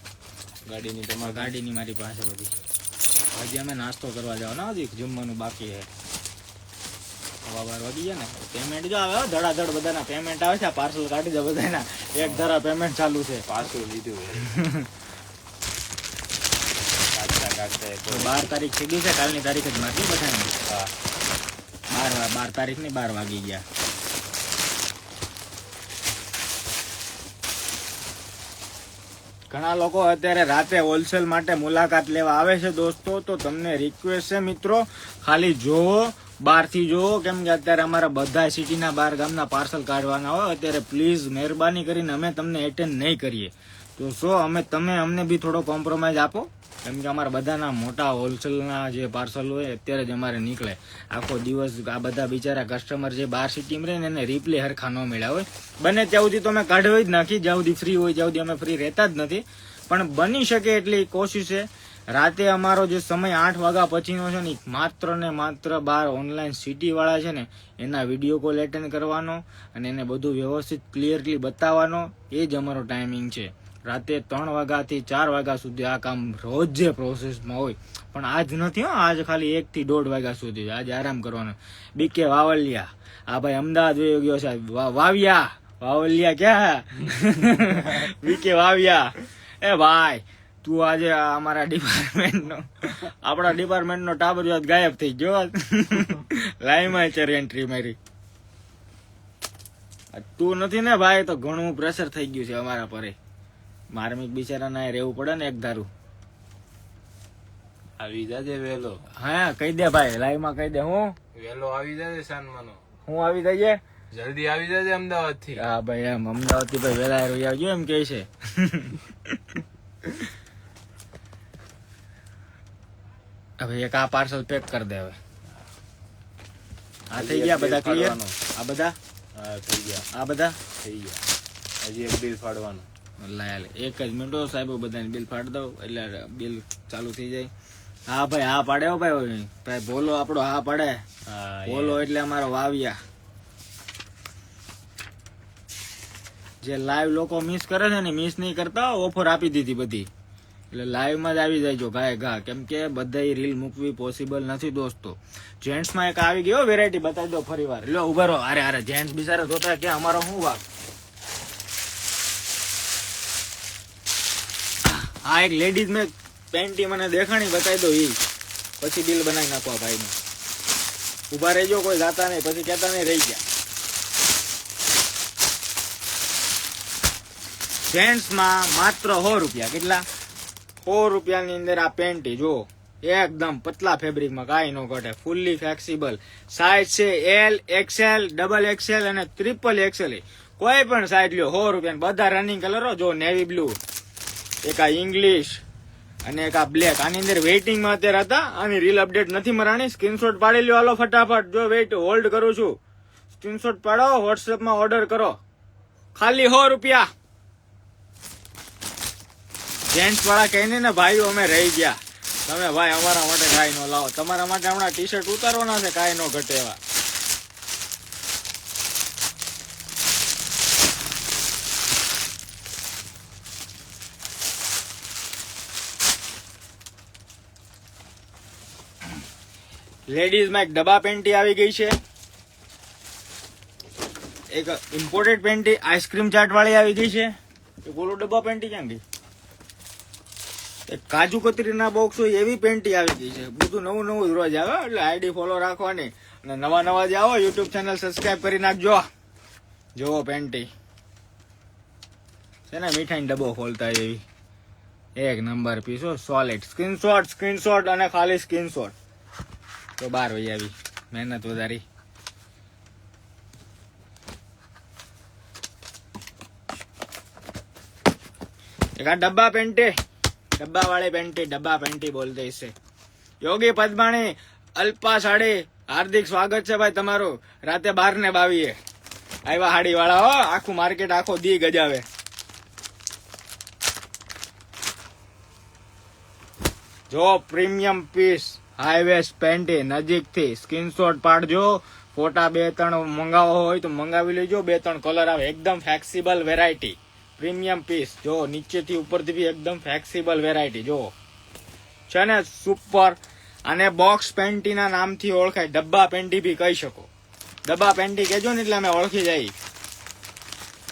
ગાડીની. તમારી ગાડીની મારી પાસે બધી. હજી અમે નાસ્તો કરવા જવાના, હજી જમવાનું બાકી છે. 12 વાગી ગયા ને. પેમેન્ટ જો આવે ધડાધડ બધાના પેમેન્ટ આવે છે. પાર્સલ કાઢી દે બધાના. એક ધારા પેમેન્ટ ચાલુ છે. પાર્સલ લીધું 12 તારીખ સીધી છે. કાલની તારીખ જ નાખી બધાને. 12 તારીખ ની 12 વાગી ગયા. ઘણા લોકો અત્યારે રાતે હોલસેલ માટે મુલાકાત લેવા આવે છે દોસ્તો. તો તમને રિક્વેસ્ટ છે મિત્રો, ખાલી જોવો, બહારથી જોવો, કેમ કે અત્યારે અમારા બધા સિટીના બહાર ગામના પાર્સલ કાઢવાના હોય. અત્યારે પ્લીઝ મહેરબાની કરીને અમે તમને એટેન્ડ નહીં કરીએ તો તમે અમને બી થોડો કોમ્પ્રોમાઇઝ આપો, કેમ કે અમારા બધાના મોટા હોલસેલના જે પાર્સલ હોય અત્યારે જ અમારે નીકળે. આખો દિવસ આ બધા બિચારા કસ્ટમર જે બહાર સિટીમાં રહે ને એને રિપ્લે હરખા ન મળ્યા હોય. બને ત્યાં સુધી તો અમે કાઢવી જ નાખી. જ્યાં સુધી ફ્રી હોય ત્યાં સુધી અમે ફ્રી રહેતા જ નથી. પણ બની શકે એટલી કોશિશ છે. રાતે અમારો જે સમય 8 વાગ્યા પછીનો છે ને, માત્ર ને માત્ર બહાર ઓનલાઈન સિટી વાળા છે ને એના વિડીયો કોલ એટેન્ડ કરવાનો અને એને બધું વ્યવસ્થિત ક્લિયરલી બતાવવાનો, એ જ અમારો ટાઈમિંગ છે. રાતે 3 વાગ્યાથી 4 વાગ્યા સુધી આ કામ રોજ જે પ્રોસેસમાં હોય. પણ આજ નથી હો, આજ ખાલી 1 થી 1.5 વાગ્યા સુધી. આજે આરામ કરવાનો. બીકે વાવલિયા, આ ભાઈ અમદાવાદ વયો ગયો છે. વાવલિયા ક્યાં? બીકે વાવ્યા. એ ભાઈ તું આજે અમારા આપણા ડિપાર્ટમેન્ટનો ટાબરિયો ગાયબ થઈ ગયો. લાઈમાં છે એન્ટ્રી મારી. તું નથી ને ભાઈ તો ઘણું પ્રેશર થઈ ગયું છે અમારા પર. માર્મિક બિચારાને રહેવું પડે ને એક ધારું. આવી જાજે વેલો. હા કહી દે ભાઈ, લાઈવ માં કહી દે. હું વેલો આવી જાજે સાનમાનો. હું આવી જઈએ, જલ્દી આવી જાજે અમદાવાદ થી. હા ભાઈ એમ અમદાવાદ થી ભાઈ વેલા આવજો એમ કે છે. હવે એક આ પાર્સલ પેક કરી દે. હવે આ થઈ ગયા બધા ક્લિયર? આ બધા થઈ ગયા. આ બધા થઈ ગયા. હજી એક બિલ ફાડવાનું. એક જ મિનિટો સાહેબ, બધાને બિલ ફાડી દઉં એટલે બિલ ચાલુ થઈ જાય. હા ભાઈ હા પાડે હો ભાઈ. ભાઈ બોલો આપણો હા પાડે. બોલો એટલે અમારો વાવ્યા. જે લાઈવ લોકો મિસ કરે છે ને, મિસ નહીં કરતા. ઓફર આપી દીધી બધી, એટલે લાઈવ માં જ આવી જાય ગાય ઘા. કેમ કે બધા રીલ મૂકવી પોસિબલ નથી દોસ્તો. જેન્ટ્સ માં એક આવી ગયો વેરાયટી, બતાવી દો ફરી વાર. લો ઉભા રહો. અરે જેન્ટ્સ બિચારા જોતા કે અમારો શું વાગ. આ એક લેડીઝ મેં પેન્ટી મને દેખાણી, બતાવી દો. ઈ પછી બિલ બનાવી નાખવા ભાઈ નું. ઉભા રહેજો, કોઈ જાતા નહીં, પછી કેતા નહીં રહી ગયા. જેન્ટ્સ માં માત્ર 100 રૂપિયા. કેટલા? 100 રૂપિયાની અંદર આ પેન્ટી જો, એકદમ પતલા ફેબ્રિક માં, કાંઈ નો ઘટે. ફૂલ્લી ફ્લેક્સિબલ સાઈઝ છે એલ, એક્સેલ, ડબલ એક્સેલ અને ટ્રિપલ એક્સેલ. કોઈ પણ સાઈઝ લ્યો 100 રૂપિયા. બધા રનિંગ કલરો જો, નેવી બ્લુ, એક આ ઇંગ્લિશ અને એક આ બ્લેક. આની અંદર વેઇટિંગ માં અત્યારે હતા. આની રીલ અપડેટ નથી મરાણી. સ્ક્રીનશોટ પાડી લ્યો હાલો ફટાફટ. જો વેઇટ હોલ્ડ કરું છું, સ્ક્રીનશોટ પાડો, વોટ્સએપ માં ઓર્ડર કરો. ખાલી 100 રૂપિયા. જેન્ટ્સ વાળા કહીને ને ભાઈઓ અમે રહી ગયા. તમે ભાઈ અમારા માટે કાંઈ નો લાવો. તમારા માટે હમણાં ટી શર્ટ ઉતારવાના છે, કાંઈ નો ઘટે એવા. લેડીઝ માં એક ડબ્બા પેન્ટી આવી ગઈ છે, એક ઇમ્પોર્ટેડ પેન્ટી આઈસ્ક્રીમ ચાટ વાળી આવી ગઈ છે. એક ઓલો ડબ્બા પેન્ટી ક્યાં ગઈ? એક કાજુ કતરીના બોક્સ હોય એવી પેન્ટી આવી ગઈ છે. બધું નવું નવું જ રોજ આવે, એટલે આઈડી ફોલો રાખવાની અને નવા નવા જે આવો યુટ્યુબ ચેનલ સબસ્ક્રાઇબ કરી નાખજો. જોવો પેન્ટી છે ને, મીઠાઈ ડબ્બો ખોલતા એવી એક નંબર પીસો સોલિડ. સ્ક્રીનશોટ અને ખાલી સ્ક્રીનશોટ તો બાર વહી આવી, મહેનત વધારી. એક આ ડબ્બા પેન્ટી બોલતે ઇસે. યોગી પદ્માણી, અલ્પા સાડી, હાર્દિક સ્વાગત છે ભાઈ તમારું. રાતે 12:22 આવ્યા હાડી વાળા હો, આખું માર્કેટ આખો દી ગજાવે. જો પ્રીમિયમ પીસ હાઈવેસ્ટ પેન્ટી નજીકથી સ્ક્રીનશોટ પાડજો. ફોટા 2-3 મંગાવો હોય તો મંગાવી લેજો. 2-3 કલર આવે, એકદમ ફ્લેક્સિબલ વેરાયટી. પ્રીમિયમ પીસ જો નીચેથી ઉપરથી બી એકદમ ફ્લેક્સિબલ વેરાયટી જો છે ને, સુપર. અને બોક્સ પેન્ટી ના નામથી ઓળખાય, ડબ્બા પેન્ટી બી કહી શકો. ડબ્બા પેન્ટી કહેજો ને એટલે અમે ઓળખી જાય.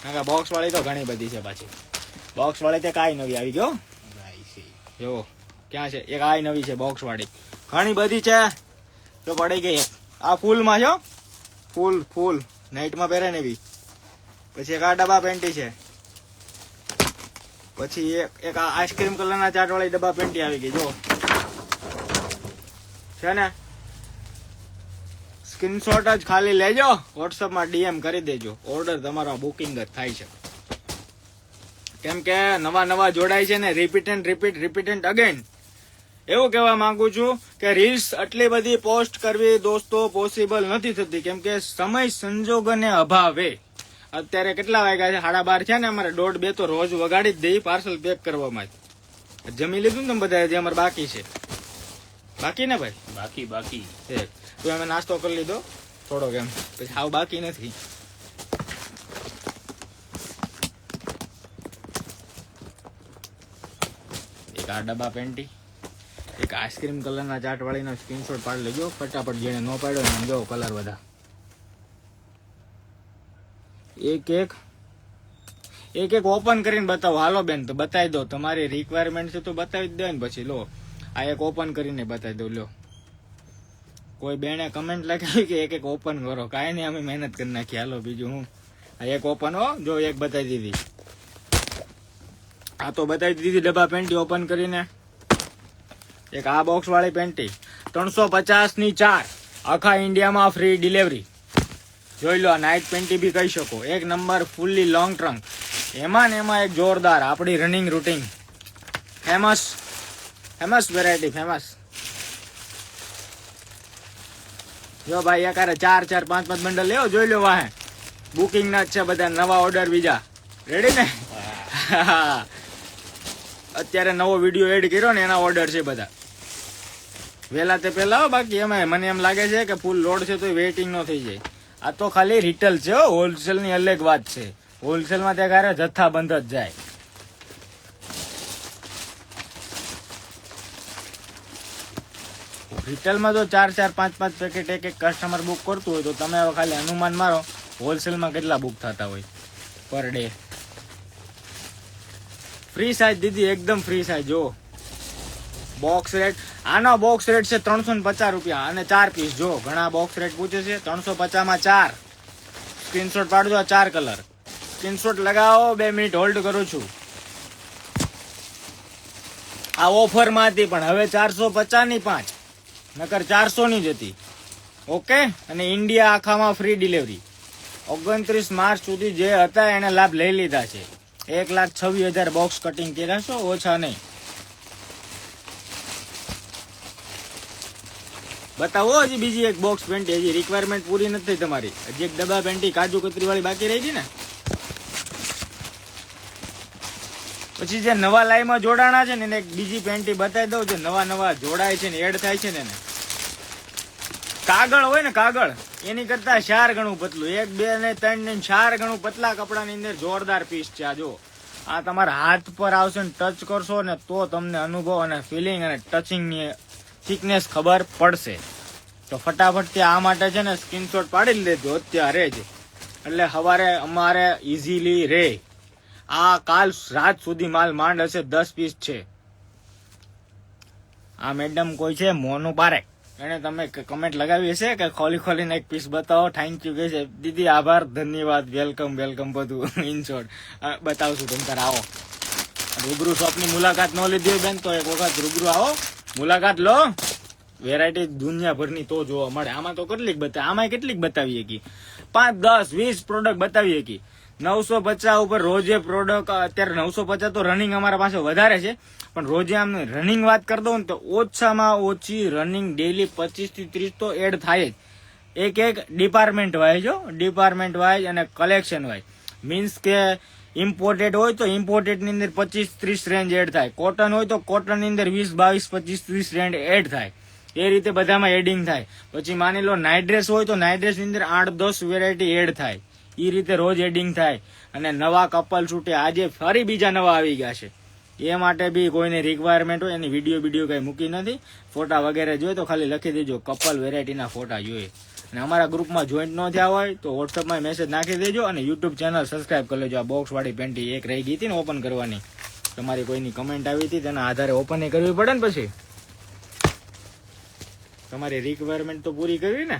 કારણ કે બોક્સ વાળી તો ઘણી બધી છે પાછી. બોક્સ વાળી તે કાંઈ નવી આવી ગયો જો, ક્યાં છે? એક આ નવી છે બોક્સ વાળી, ઘણી બધી છે જો પડી ગઈ. આ ફૂલમાં છો, ફૂલ નાઇટમાં પહેરે ને એવી. પછી એક આ ડબ્બા પેન્ટી છે. પછી એક આ આઈસ્ક્રીમ કલરના ચાટ વાળી ડબ્બા પેન્ટી આવી ગઈ જો છે ને. સ્ક્રીનશોટ જ ખાલી લેજો, વોટ્સઅપમાં ડીએમ કરી દેજો. ઓર્ડર તમારો બુકિંગ જ થાય છે, કેમ કે નવા જોડાય છે ને. રિપીટ એન્ડ અગેન એવું કહેવા માંગુ છું કે રીલ્સ આટલી બધી પોસ્ટ કરવી દોસ્તો પોસિબલ નથી થતી, કેમ કે સમય સંજોગોને અભાવે. અત્યારે કેટલા વાગ્યા છે? 12:30 છે ને. અમારે 1.5-2 તો રોજ વગાડી જ દઈ પાર્સલ પેક કરવામાં. જમી લીધું ને તમે બધા? જે અમારે બાકી છે. બાકી ને ભાઈ? બાકી તો અમે નાસ્તો કરી લીધો થોડોક, એમ પછી હાવ બાકી નથી. એક આ ડબ્બા પેન્ટી, એક આઈસ્ક્રીમ કલરના ચાટ વાળીનો સ્ક્રીનશોટ પાડી લેજો ફટાફટ. જેને ન પાડ્યો ને જો કલર બધા. એક ઓપન કરીને બતાવો. હાલો બેન તો બતાવી દો, તમારી રિક્વાયરમેન્ટ છે તો બતાવી જ દો ને. પછી લો આ એક ઓપન કરીને બતાવી દો. લો કોઈ બેને કમેન્ટ લખાવી કે એક ઓપન કરો, કાંઈ નહીં અમે મહેનત કરી નાખી. હાલો બીજું હું. આ એક ઓપન હો જો, એક બતાવી દીધી. આ તો બતાવી દીધી ડબ્બા પેન્ટી ઓપન કરીને. એક આ બોક્સ વાળી પેન્ટી 350 ની 4, આખા ઇન્ડિયામાં ફ્રી ડિલિવરી. જોઈ લો, આ નાઇટ પેન્ટી બી કહી શકો. એક નંબર ફૂલ્લી લોંગ ટ્રંક. એમાં ને એમાં એક જોરદાર આપણી running routine famous variety famous. જો ભાઈ એકારે 4-4, 5-5 બંડલ લેવો. જોઈ લો વાહે બુકિંગ ના જ છે બધા. નવા ઓર્ડર બીજા રેડી ને? અત્યારે નવો વિડીયો એડ કર્યો ને એના ઓર્ડર છે બધા. વહેલા તે પહેલા બાકી મને એમ લાગે છે કે ફૂલ લોડ છે તો વેઇટિંગ નો થઈ જાય. આ તો ખાલી રિટેલ છે, હોલસેલ ની અલગ વાત છે. હોલસેલ માં ત્યાં જથ્થા બંધ જ જાય. રિટેલમાં તો 4-4, 5-5 પેકેટ એક કસ્ટમર બુક કરતું હોય તો તમે હવે ખાલી અનુમાન મારો હોલસેલમાં કેટલા બુક થતા હોય પર ડે. ફ્રી સાઈઝ દીધી, એકદમ ફ્રી સાઈઝ. જો બોક્સ રેટ, આનો બોક્સ રેટ છે 350 રૂપિયા અને 4 પીસ. જો ઘણા બોક્સ રેટ પૂછે છે. 350 માં 4. સ્ક્રીનશોટ પાડજો. 4 કલર. સ્ક્રીનશોટ લગાવો. 2 મિનિટ હોલ્ડ કરું છું. આ ઓફર માં હતી પણ હવે 450 ની 5, નકર 400 ની જ હતી. ઓકે. અને ઇન્ડિયા આખામાં ફ્રી ડિલિવરી. 29 માર્ચ સુધી જે હતા એને લાભ લઈ લીધા છે. 1,26,000 બોક્સ કટિંગ કર્યા છો, ઓછા નહીં. બતાવો હજી બીજી એક બોક્સ પેન્ટી. હજી રિક્વાયરમેન્ટ પૂરી નથી તમારી. હજી એક ડબ્બા પેન્ટી કાજુ કતરી વાળી બાકી રહી ગઈ ને. પછી જે નવા લાઈમાં જોડાણા છે ને એને એક બીજી પેન્ટી બતાવી દઉં. જે નવા જોડાય છે ને એડ થાય છે ને એને કાગળ હોય ને, કાગળ એની કરતા 4 ગણું પતલું. 1, 2 ને 3 ને 4 ગણું પતલા કપડાની અંદર જોરદાર પીસ છે. આ જો, આ તમારા હાથ પર આવશે ને ટચ કરશો ને તો તમને અનુભવ અને ફિલિંગ અને ટચિંગ ની થિકનેસ ખબર પડશે. તો ફટાફટ તે આ માટે છે ને સ્ક્રીનશોટ પાડી લેજો અત્યારે જ, એટલે સવારે અમારે ઇઝીલી રે. આ કાલ રાત સુધી માલ માંડ હશે, 10 પીસ છે. આ મેડમ કોઈ છે મોનું પારેખ, એને તમે કમેન્ટ લગાવી હશે કે ખોલીને એક પીસ બતાવો, થેન્ક યુ કહે છે. દીદી આભાર, ધન્યવાદ, વેલકમ બધું ઇન શોર્ટ બતાવશું. તમે તાર આવો, રૂબરૂ શોપની મુલાકાત ન લીધી હોય બેન તો એક વખત રૂબરૂ આવો, મુલાકાત લો. વેરાયટી દુનિયાભરની તો જોવા મળે. આમાં તો કેટલીક બતાવીએ કે 5, 10, 20 પ્રોડક્ટ બતાવીએ કે 950 ઉપર રોજે પ્રોડક્ટ. અત્યારે 950 તો રનિંગ અમારા પાસે વધારે છે, પણ રોજે આમ રનિંગ વાત કરી દઉં ને તો ઓછામાં ઓછી રનિંગ ડેલી 25 થી 30 તો એડ થાય જ. એક ડિપાર્ટમેન્ટ વાઇઝ અને કલેક્શન વાઇઝ. મીન્સ કે ઇમ્પોર્ટેડ હોય તો ઇમ્પોર્ટેડ ની અંદર 25-30 રેન્જ એડ થાય, કોટન હોય તો કોટન ની અંદર 20, 22, 25, 30 રેન્જ એડ થાય. એ રીતે બધામાં એડિંગ થાય. પછી માની લો નાઇટ ડ્રેસ હોય તો નાઇટ ડ્રેસ ની અંદર 8-10 વેરાયટી એડ થાય. એ રીતે રોજ એડિંગ થાય. અને નવા કપલ શૂટે આજે ફરી બીજા નવા આવી ગયા છે, એ માટે બી કોઈને રિક્વાયરમેન્ટ હોય એની વિડીયો કઈ મૂકી નથી. ફોટા વગેરે જોઈએ તો ખાલી લખી દેજો કપલ વેરાયટીના ફોટા જોઈએ. અને અમારા ગ્રુપમાં જોઈન્ટ ન થયા હોય તો વોટ્સઅપમાં મેસેજ નાખી દેજો, અને યુટ્યુબ ચેનલ સબસ્ક્રાઇબ કરી લેજો. આ બોક્સ વાળી પેન્ટી એક રહી ગઈ હતી ને ઓપન કરવાની, તમારી કોઈની કમેન્ટ આવી હતી તેના આધારે ઓપન કરવી પડે ને, પછી તમારી રિક્વાયરમેન્ટ તો પૂરી કરવી ને.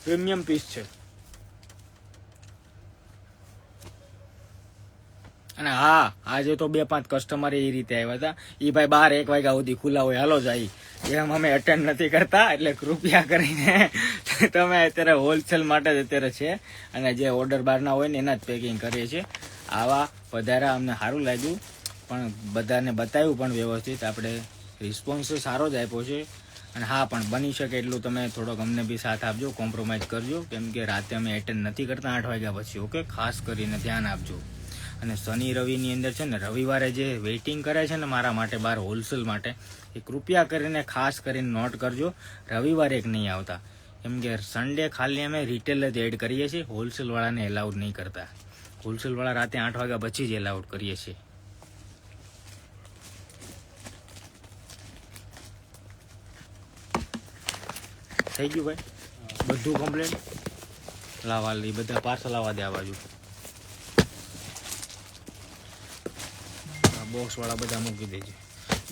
પ્રીમિયમ પીસ છે. અને હા, આજે તો 2-5 કસ્ટમર એ રીતે આવ્યા હતા. એ ભાઈ 12-1 વાગ્યા સુધી ખુલ્લા હોય, હાલો જાય. એમ અમે અટેન્ડ નથી કરતા, એટલે કૃપયા કરીને તમે અત્યારે હોલસેલ માટે જ અત્યારે છે, અને જે ઓર્ડર બહારના હોય ને એના જ પેકિંગ કરીએ છીએ. આવા પધારા અમને સારું લાગ્યું, પણ બધાને બતાવ્યું પણ વ્યવસ્થિત. આપણે રિસ્પોન્સ સારો જ આપ્યો છે. અને હા, પણ બની શકે એટલું તમે થોડોક અમને બી સાથ આપજો, કોમ્પ્રોમાઇઝ કરજો, કેમ કે રાતે અમે એટેન્ડ નથી કરતા 8 વાગ્યા પછી. ઓકે, ખાસ કરીને ધ્યાન આપજો. અને શનિ રવિની અંદર છે ને રવિવારે જે વેઇટિંગ કરે છે ને મારા માટે બહાર હોલસેલ માટે, એ કૃપયા કરીને ખાસ કરીને નોટ કરજો. રવિવારે એક નહીં આવતા, કેમ કે સન્ડે ખાલી અમે રિટેલ જ એડ કરીએ છીએ, હોલસેલ વાળાને એલાઉડ નહીં કરતા. હોલસેલ વાળા રાતે 8 વાગ્યા પછી જ એલાઉડ કરીએ છીએ. થઈ ગયું ભાઈ બધું કમ્પ્લેટ? લાવા લઈ બધા પાર્સલ આવવા દે આ બાજુ. બોક્સ વાળા બધા મૂકી દેજો.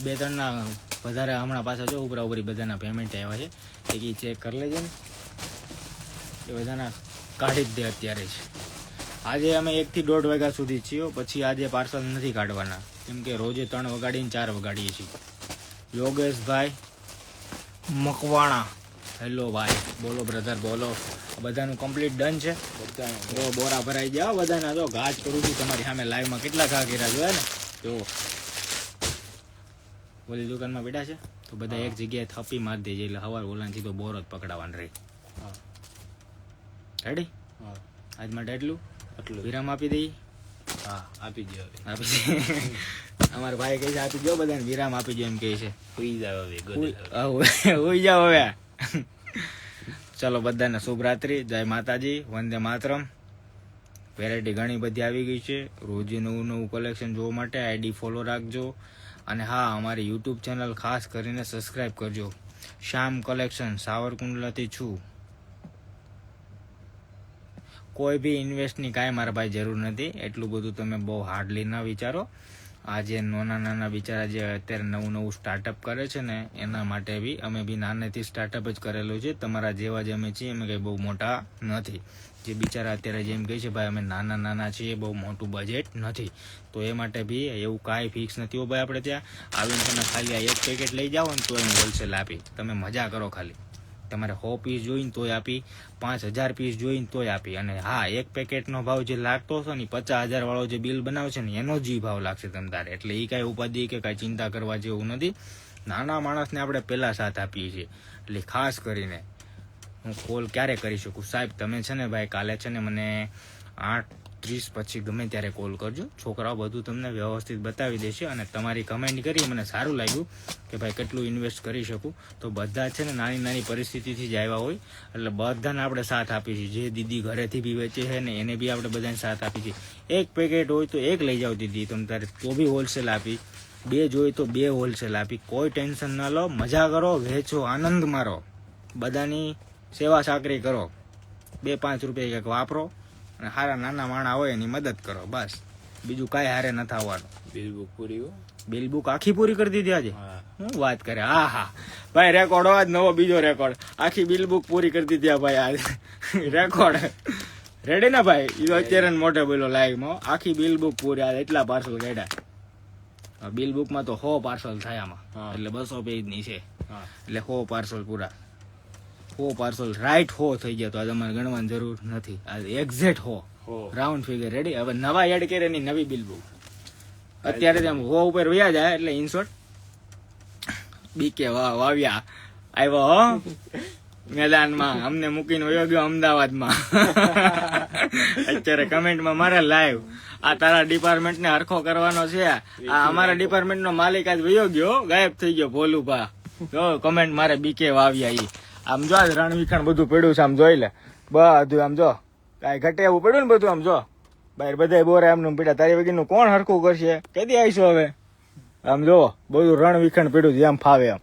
2-3 ના વધારે હમણાં પાછા જો ઉપરી બધાના પેમેન્ટ આવ્યા છે, એક ચેક કરી લેજો ને. એ બધાના કાઢી જ દે અત્યારે જ. આજે અમે 1 થી 1.5 વાગ્યા સુધી છીએ, પછી આજે પાર્સલ નથી કાઢવાના, કેમ કે રોજે 3 વગાડીને 4 વગાડીએ છીએ. યોગેશભાઈ મકવાણા, હેલો ભાઈ, બોલો બ્રધર બોલો. બધાનું કમ્પ્લીટ ડન છે. બધા બોરા ભરાઈ ગયા બધાના. જો ગાજ કરું છું તમારી સામે લાઈવમાં, કેટલા ઘા કર્યા જોયા ને. જો ઓલી દુકાનમાં બેઠા છે તો બધા એક જગ્યાએ થપ્પી મારી દેજે, એટલે સવાર ઓલાથી તો બોર જ પકડાવાનું રહી. રેડી? આજ માટે એટલું વિરામ આપી દઈએ. હા, આપી દો. અમારા ભાઈ કહે છે આપી દો બધાને, વિરામ આપી દો એમ કહે છે. સુઈ જાવ હવે. હોઈ જાઓ હવે. ચલો બધાને શુભ રાત્રિ, જય માતાજી, વંદે માતરમ. વેરાયટી ઘણી બધી આવી ગઈ છે. રોજે નવું કલેક્શન જોવા માટે આઈડી ફોલો રાખજો. અને હા, અમારી યુટ્યુબ ચેનલ ખાસ કરીને સબસ્ક્રાઇબ કરજો. શ્યામ કલેક્શન, સાવરકુંડલાથી છું. કોઈ બી ઇન્વેસ્ટની કાંઈ મારા ભાઈ જરૂર નથી, એટલું બધું તમે બહુ હાર્ડલી ના વિચારો. આ જે નાના બિચારા જે અત્યારે નવું સ્ટાર્ટઅપ કરે છે ને, એના માટે બી અમે બી નાનેથી સ્ટાર્ટઅપ જ કરેલું છે. તમારા જેવા જ અમે છીએ, અમે કંઈ બહુ મોટા નથી. જે બિચારા અત્યારે જેમ કહે છે ભાઈ અમે નાના છીએ, બહુ મોટું બજેટ નથી, તો એ માટે બી એવું કાંઈ ફિક્સ નથી હો ભાઈ. આપણે ત્યાં આવીને તમે ખાલી આ 1 પેકેટ લઈ જાઓ ને તો હું હોલસેલ આપી, તમે મજા કરો. ખાલી તમારે 100 પીસ જોઈને તોય આપી, 5000 પીસ જોઈને તોય આપી. અને હા, 1 પેકેટનો ભાવ જે લાગતો હશે ને 50,000 વાળો જે બિલ બનાવશે ને એનો જ ભાવ લાગશે તમ તારે. એટલે એ કાંઈ ઉપાધિ કે કાંઈ ચિંતા કરવા જેવું નથી. નાના માણસને આપણે પહેલા સાથ આપીએ છીએ, એટલે ખાસ કરીને હું કોલ ક્યારે કરી શકું સાહેબ? તમે છે ને ભાઈ કાલે છે ને મને 8 30 પછી ગમે ત્યારે કોલ કરજો. છોકરાઓ બધું તમને વ્યવસ્થિત બતાવી દેશે. અને તમારી કમેન્ટ કરી મને સારું લાગ્યું કે ભાઈ કેટલું ઇન્વેસ્ટ કરી શકું. તો બધા છે ને નાની નાની પરિસ્થિતિથી જ આવ્યા હોય, એટલે બધાને આપણે સાથ આપી છીએ. જે દીદી ઘરેથી બી વેચે છે ને એને બી આપણે બધાને સાથ આપી છીએ. એક પેકેટ હોય તો એક લઈ જાઓ દીદી, તમે તારે તો બી હોલસેલ આપી. 2 જોઈએ તો 2 હોલસેલ આપી. કોઈ ટેન્શન ના લો, મજા કરો, વેચો, આનંદ મારો, બધાની સેવા સાકરી કરો. 2-5 રૂપિયા કંઈક વાપરો અને સારા નાના માણા હોય એની મદદ કરો, બસ. બીજું કાંઈ હારે નથી આવવાનું. બિલ બુક પૂરી હો. બિલ બુક આખી પૂરી કરી દીધી આજે. હા. હું વાત કરે, હા હા ભાઈ, રેકોર્ડ આજ નવો બીજો રેકોર્ડ. આખી બિલ બુક પૂરી કરી દીધી ભાઈ આજે રેકોર્ડ રેડી ને ભાઈ? એ તો અત્યારે મોટે બોલો લાઈવમાં આખી બિલ બુક પૂરી. આજે એટલા પાર્સલ કાઢ્યા. બિલ બુકમાં તો 100 પાર્સલ થાય આમાં, એટલે 200 પેજ ની છે, એટલે 100 પાર્સલ પૂરા. 100 પાર્સલ રાઈટ 100 થઈ ગયા. તો આ તમારે ગણવાની જરૂર નથી, આ એક્ઝેક્ટ 100 રાઉન્ડ ફિગર રેડી. હવે નવા એડ કરે એની નવી બિલ બુક અત્યારે તેમ 100 ઉપર વ્યા જાય એટલે ઇનશોર્ટ બીકે વાવ્યા આવ્યો હો મેદાનમાં, અમને મૂકીને વયો ગયો અમદાવાદમાં. અત્યારે કમેન્ટમાં મારા લાઈવ આ તારા ડિપાર્ટમેન્ટ ને હરખો કરવાનો છે. આ અમારા ડિપાર્ટમેન્ટ નો માલિક આજ વયો ગયો, ગાયબ થઈ ગયો ભોલુભા. જો કમેન્ટ મારે બીકે વાવ્યા. ઈ આમ જો રણવીખણ બધું પડ્યું છે, આમ જોઈ લે બધું. આમ જો કાંઈ ઘટે એવું પડ્યું ને બધું. આમ જો બહાર બધા બોરા એમનું પીડા. તારી વગરનું કોણ હરખું કરશે? કેદી આવીશું હવે? આમ જો બધું રણવીખણ પડ્યું છે, એમ ફાવે એમ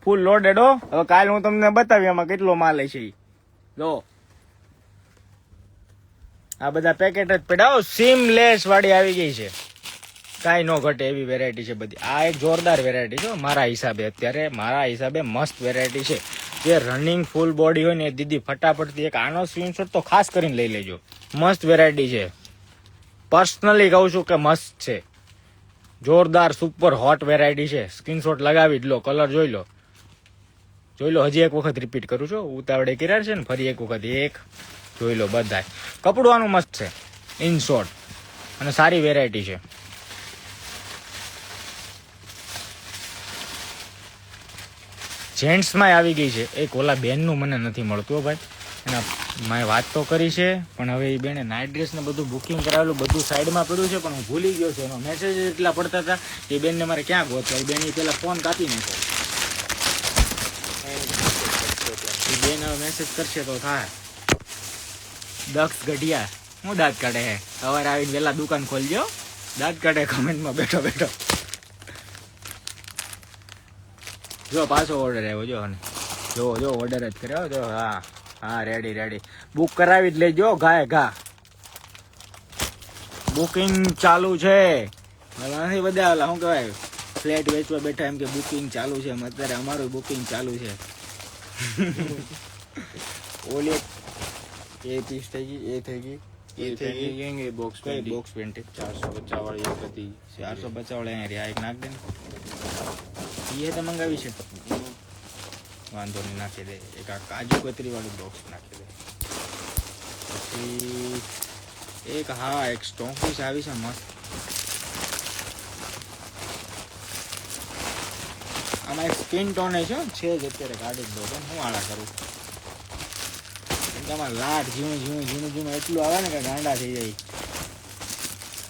ફૂલ લોડેડ હો. હવે કાલે હું તમને બતાવી એમાં કેટલો માલ છે. જો આ બધા પેકેટ જ પડ્યા. સીમલેસ વાળી આવી ગઈ છે, કાંઈ ન ઘટે એવી વેરાયટી છે બધી. આ એક જોરદાર વેરાયટી છે મારા હિસાબે. અત્યારે મારા હિસાબે મસ્ત વેરાયટી છે. જે રનિંગ ફૂલ બોડી હોય ને દીદી ફટાફટથી એક આનો સ્ક્રીનશોટ તો ખાસ કરીને લઈ લેજો. મસ્ત વેરાયટી છે, પર્સનલી કહું છું કે મસ્ત છે, જોરદાર સુપર હોટ વેરાયટી છે. સ્ક્રીનશોટ લગાવી જ લો, કલર જોઈ લો, જોઈ લો. હજી એક વખત રિપીટ કરું છું, ઉતાવળે કર્યા છે ને, ફરી એક વખત એક જોઈ લો. બધા કપડું આનું મસ્ત છે, ઇન શોર્ટ, અને સારી વેરાયટી છે. જેન્ટ્સમાં આવી ગઈ છે. એક ઓલા બેનનું મને નથી મળતું ભાઈ, એના મેં વાત તો કરી છે, પણ હવે એ બેને નાઇટ ડ્રેસ ને બધું બુકિંગ કરાવેલું, બધું સાઈડમાં પડ્યું છે, પણ હું ભૂલી ગયો છું. એનો મેસેજ એટલા પડતા હતા એ બેનને મારે ક્યાં ગોતવા. એ બેન પેલા ફોન કાપી નાખ્યો. એ બેન હવે મેસેજ કરશે તો થાય. દક્ષ ગઢિયા હું દાંત કાઢે હે, સવારે આવીને પેલા દુકાન ખોલજો, દાંત કાઢે કમેન્ટમાં બેઠો બેઠો. જો પાછો ઓર્ડર આવ્યો, જો અને જો ઓર્ડર જ કર્યો. જો હા હા રેડી રેડી, બુક કરાવી જ લેજો ઘાએ ઘા. બુકિંગ ચાલુ છે. નથી બધા ઓલા શું કહેવાય ફ્લેટ વેચવા બેઠા એમ કે બુકિંગ ચાલુ છે. અત્યારે અમારું બુકિંગ ચાલુ છે. ઓલી એ પીસ થઈ ગઈ, એ થઈ ગઈ, એ થઈ ગઈ બોક્સ કઈ બોક્સ 20 450 વાળી એક હતી. 450 વાળા અહીંયા રહ્યા. એક નાખ દે ને, એ તો મંગાવી છે, વાંધો નહીં, નાખી દે. એક આ કાજુ કતરી વાળું બોક્સ નાખી દે. પછી એક હા એક સ્ટોક પીસ આવી છે મસ્ત. આમાં એક સ્કિન ટોન છે જ અત્યારે, કાઢી જ દો. પણ હું આળા કરું, તમારે લાટ ઝીણું એટલું આવે ને કે ગાંડા થઈ જાય.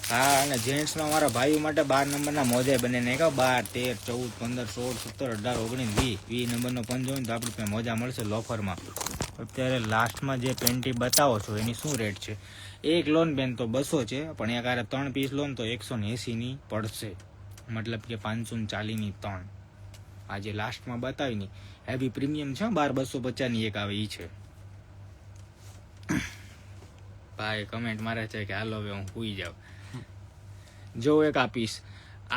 હા, અને જેન્ટ્સમાં મારા ભાઈઓ માટે 12 નંબરના મોજા બને ને 12, 13, 14, 15, 16, 17, 18, 19, 20 નંબરનો પંજો હોય ને તો આપણે ત્યાં મોજા મળશે લોફરમાં. અત્યારે લાસ્ટમાં જે પેન્ટી બતાવો છો એની શું રેટ છે? એક લોન બેન તો 200 છે, પણ એક આરે 3 પીસ લોન તો 180ની પડશે, મતલબ કે 540ની 3. આ જે લાસ્ટમાં બતાવી ની હેવી પ્રીમિયમ છે, 1250ની એક આવે એ છે. ભાઈ કમેન્ટ મારે છે કે હાલો હવે હું સુઈ જાઉં. જો એક આપીશ,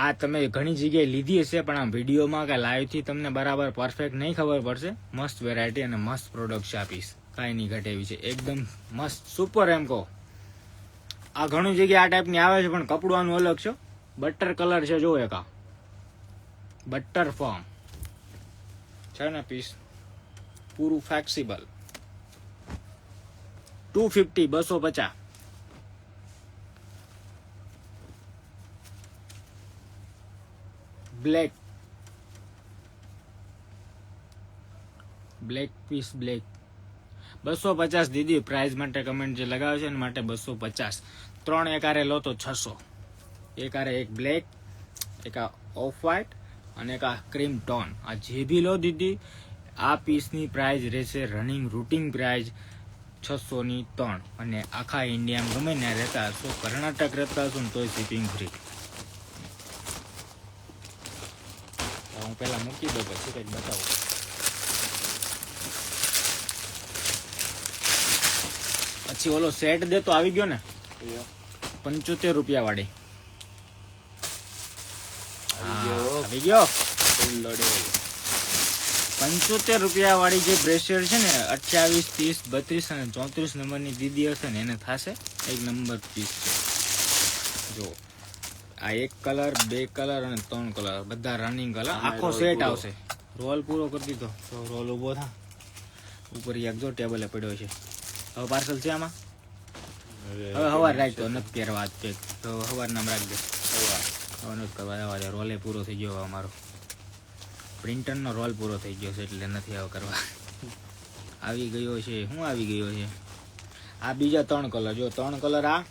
આ તમે ઘણી જગ્યાએ લીધી હશે, પણ આ વિડીયોમાં કે લાઈવથી તમને બરાબર પરફેક્ટ નહીં ખબર પડશે. મસ્ત વેરાયટી અને મસ્ત પ્રોડક્ટ છે. આપીશ કાંઈ નહીં ઘટે એવી છે, એકદમ મસ્ત સુપર એમ કહો. આ ઘણી જગ્યાએ આ ટાઈપની આવે છે, પણ કપડું આનું અલગ છે. બટર કલર છે, જો એક આ બટર ફોર્મ છે ને પીસ, પૂરું ફ્લેક્સિબલ. 250, 250. બ્લેક પીસ, બ્લેક 250 દીદી. પ્રાઇસ માટે કમેન્ટ જે લગાવે છે એના માટે 250. ત્રણ એક આરે લો તો 600. એક આરે એક બ્લેક, એક આ ઓફ વ્હાઇટ અને એક આ ક્રીમ ટોન. આ જે બી લો દીદી, આ પીસની પ્રાઇસ રહેશે રનિંગ રૂટિંગ પ્રાઇસ 600 ની 3. અને આખા ઇન્ડિયામાં ગમે ત્યાં રહેતા હશો, કર્ણાટક રહેતા હશો ને તોય શિપિંગ ફ્રી. હું પેલા મૂકી દઉં પછી કંઈક બતાવું. પછી ઓલો સેટ દે તો આવી ગયો ને, Yeah. 75 રૂપિયા વાળી. આવી આવી ગયો. ગયો. Full loaded. 75 રૂપિયા વાળી જે બ્રેસલેટ છે ને, 28, 30, 32 અને 34 નંબરની દીદી હશે ને એને થશે એક નંબર પીસ છે. જો આ એક કલર, બે કલર અને 3 કલર, બધા રનિંગ કલર, આમાં આખો રોલ સેટ પૂરો. આવશે. રોલ પૂરો કરી દીધો. તો રોલ ઉભો થા, ઉપર એક જો ટેબલે પડ્યો છે. હવે પાર્સલ છે આમાં. હવે હવાર રાખતો નથી પહેરવા આજ પેક, તો હવાર નામ રાખજે. હવે નથી કરવા દેવા દે. રોલે પૂરો થઈ ગયો હવે અમારો. પ્રિન્ટરનો રોલ પૂરો થઈ ગયો છે એટલે નથી હવે કરવા. આવી ગયો છે. શું આવી ગયો છે? આ બીજા 3 કલર. જો 3 કલર, આ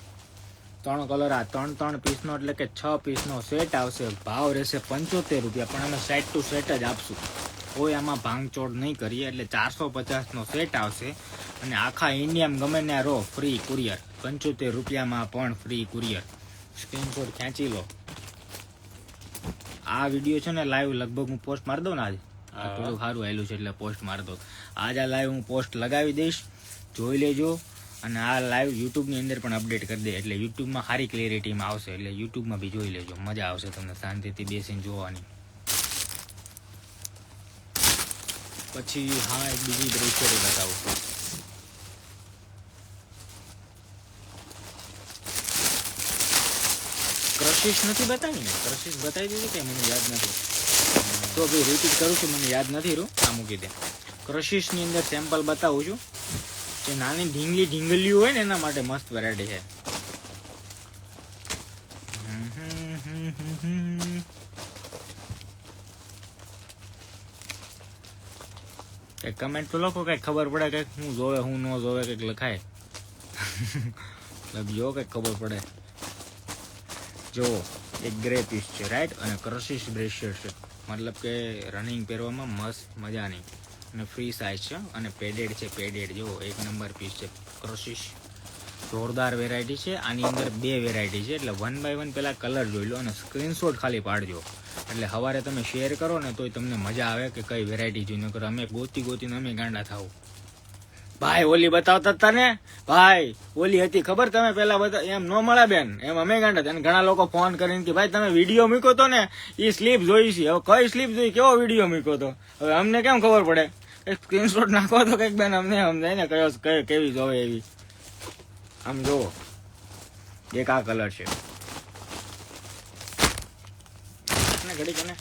3 કલર, આ 3 પીસનો એટલે કે 6 પીસનો સેટ આવશે. ભાવ રહેશે 75 રૂપિયા, પણ અમે સેટ ટુ સેટ જ આપશું. કોઈ આમાં ભાંગચોડ નહીં કરીએ. એટલે 450નો સેટ આવશે. અને આખા ઇન્ડિયામાં ગમે ત્યાં રહો, ફ્રી કુરિયર. 75 રૂપિયામાં પણ ફ્રી કુરિયર. સ્ક્રીનશોટ ખેંચી લો. આ વિડીયો છે ને લાઈવ લગભગ હું પોસ્ટ મારી દઉં ને આજે. આ થોડું સારું આવેલું છે એટલે પોસ્ટ મારી દઉં. આજ આ લાઈવ હું પોસ્ટ લગાવી દઈશ, જોઈ લેજો. અને આ લાઈવ યુટ્યુબની અંદર પણ અપડેટ કરી દે, એટલે યુટ્યુબમાં સારી ક્લિયરિટીમાં આવશે. એટલે યુટ્યુબમાં બી જોઈ લેજો, મજા આવશે તમને શાંતિથી બેસીને જોવાની. પછી હા, એક બીજી બ્રેસલેટ બતાવું. ક્રશિશ નથી બતાવી ને? ક્રશિશ બતાવી દીધી કે મને યાદ નથી. તો ભાઈ રિપીટ કરું છું, મને યાદ નથી રહ્યું. આ મૂકી દે. ક્રશિશની અંદર સેમ્પલ બતાવું છું. જે નાની ઢીંગલીઓ હોય ને એના માટે મસ્ત વેરાયટી છે. કઈક કમેન્ટ તો લખો, કઈક ખબર પડે, કઈક હું જોવે હું ન જોવે, કઈક લખાય. લખજો કઈક ખબર પડે. જો એક ગ્રે પીસ છે, રાઈટ, અને ક્રશિશ બ્રેસલેટ છે. મતલબ કે રનિંગ પહેરવામાં મસ્ત મજાની અને ફ્રી સાઇઝ છે. અને પેડેડ છે, પેડેડ. જો એક નંબર પીસ છે ક્રશિશ. જોરદાર વેરાયટી છે. આની અંદર 2 વેરાયટી છે, એટલે 1 by 1 પેલા કલર જોઈ લો અને સ્ક્રીનશોટ ખાલી પાડજો. એટલે સવારે તમે શેર કરો ને તોય તમને મજા આવે કે કઈ વેરાયટી જોઈને કરો. અમે ગોતીને અમે ગાંડા થાવ. ભાઈ ઓલી બતાવતા હતા ને, ભાઈ ઓલી હતી ખબર તમે પેલા બતા, એમ ન મળે બેન, એમ અમે ગાંડા હતા. અને ઘણા લોકો ફોન કરીને કે ભાઈ તમે વિડીયો મૂક્યો તો ને, એ સ્લીપ જોઈ છે. હવે કઈ સ્લીપ જોઈ, કેવો વિડીયો મૂક્યો તો? હવે અમને કેમ ખબર પડે? સ્ક્રીનશોટ નાખો તો કઈક બેન અમને સમજાય ને કયો કેવી જોવે એવી. આમ જોવો, એક આ કલર છે. ઘડી કોને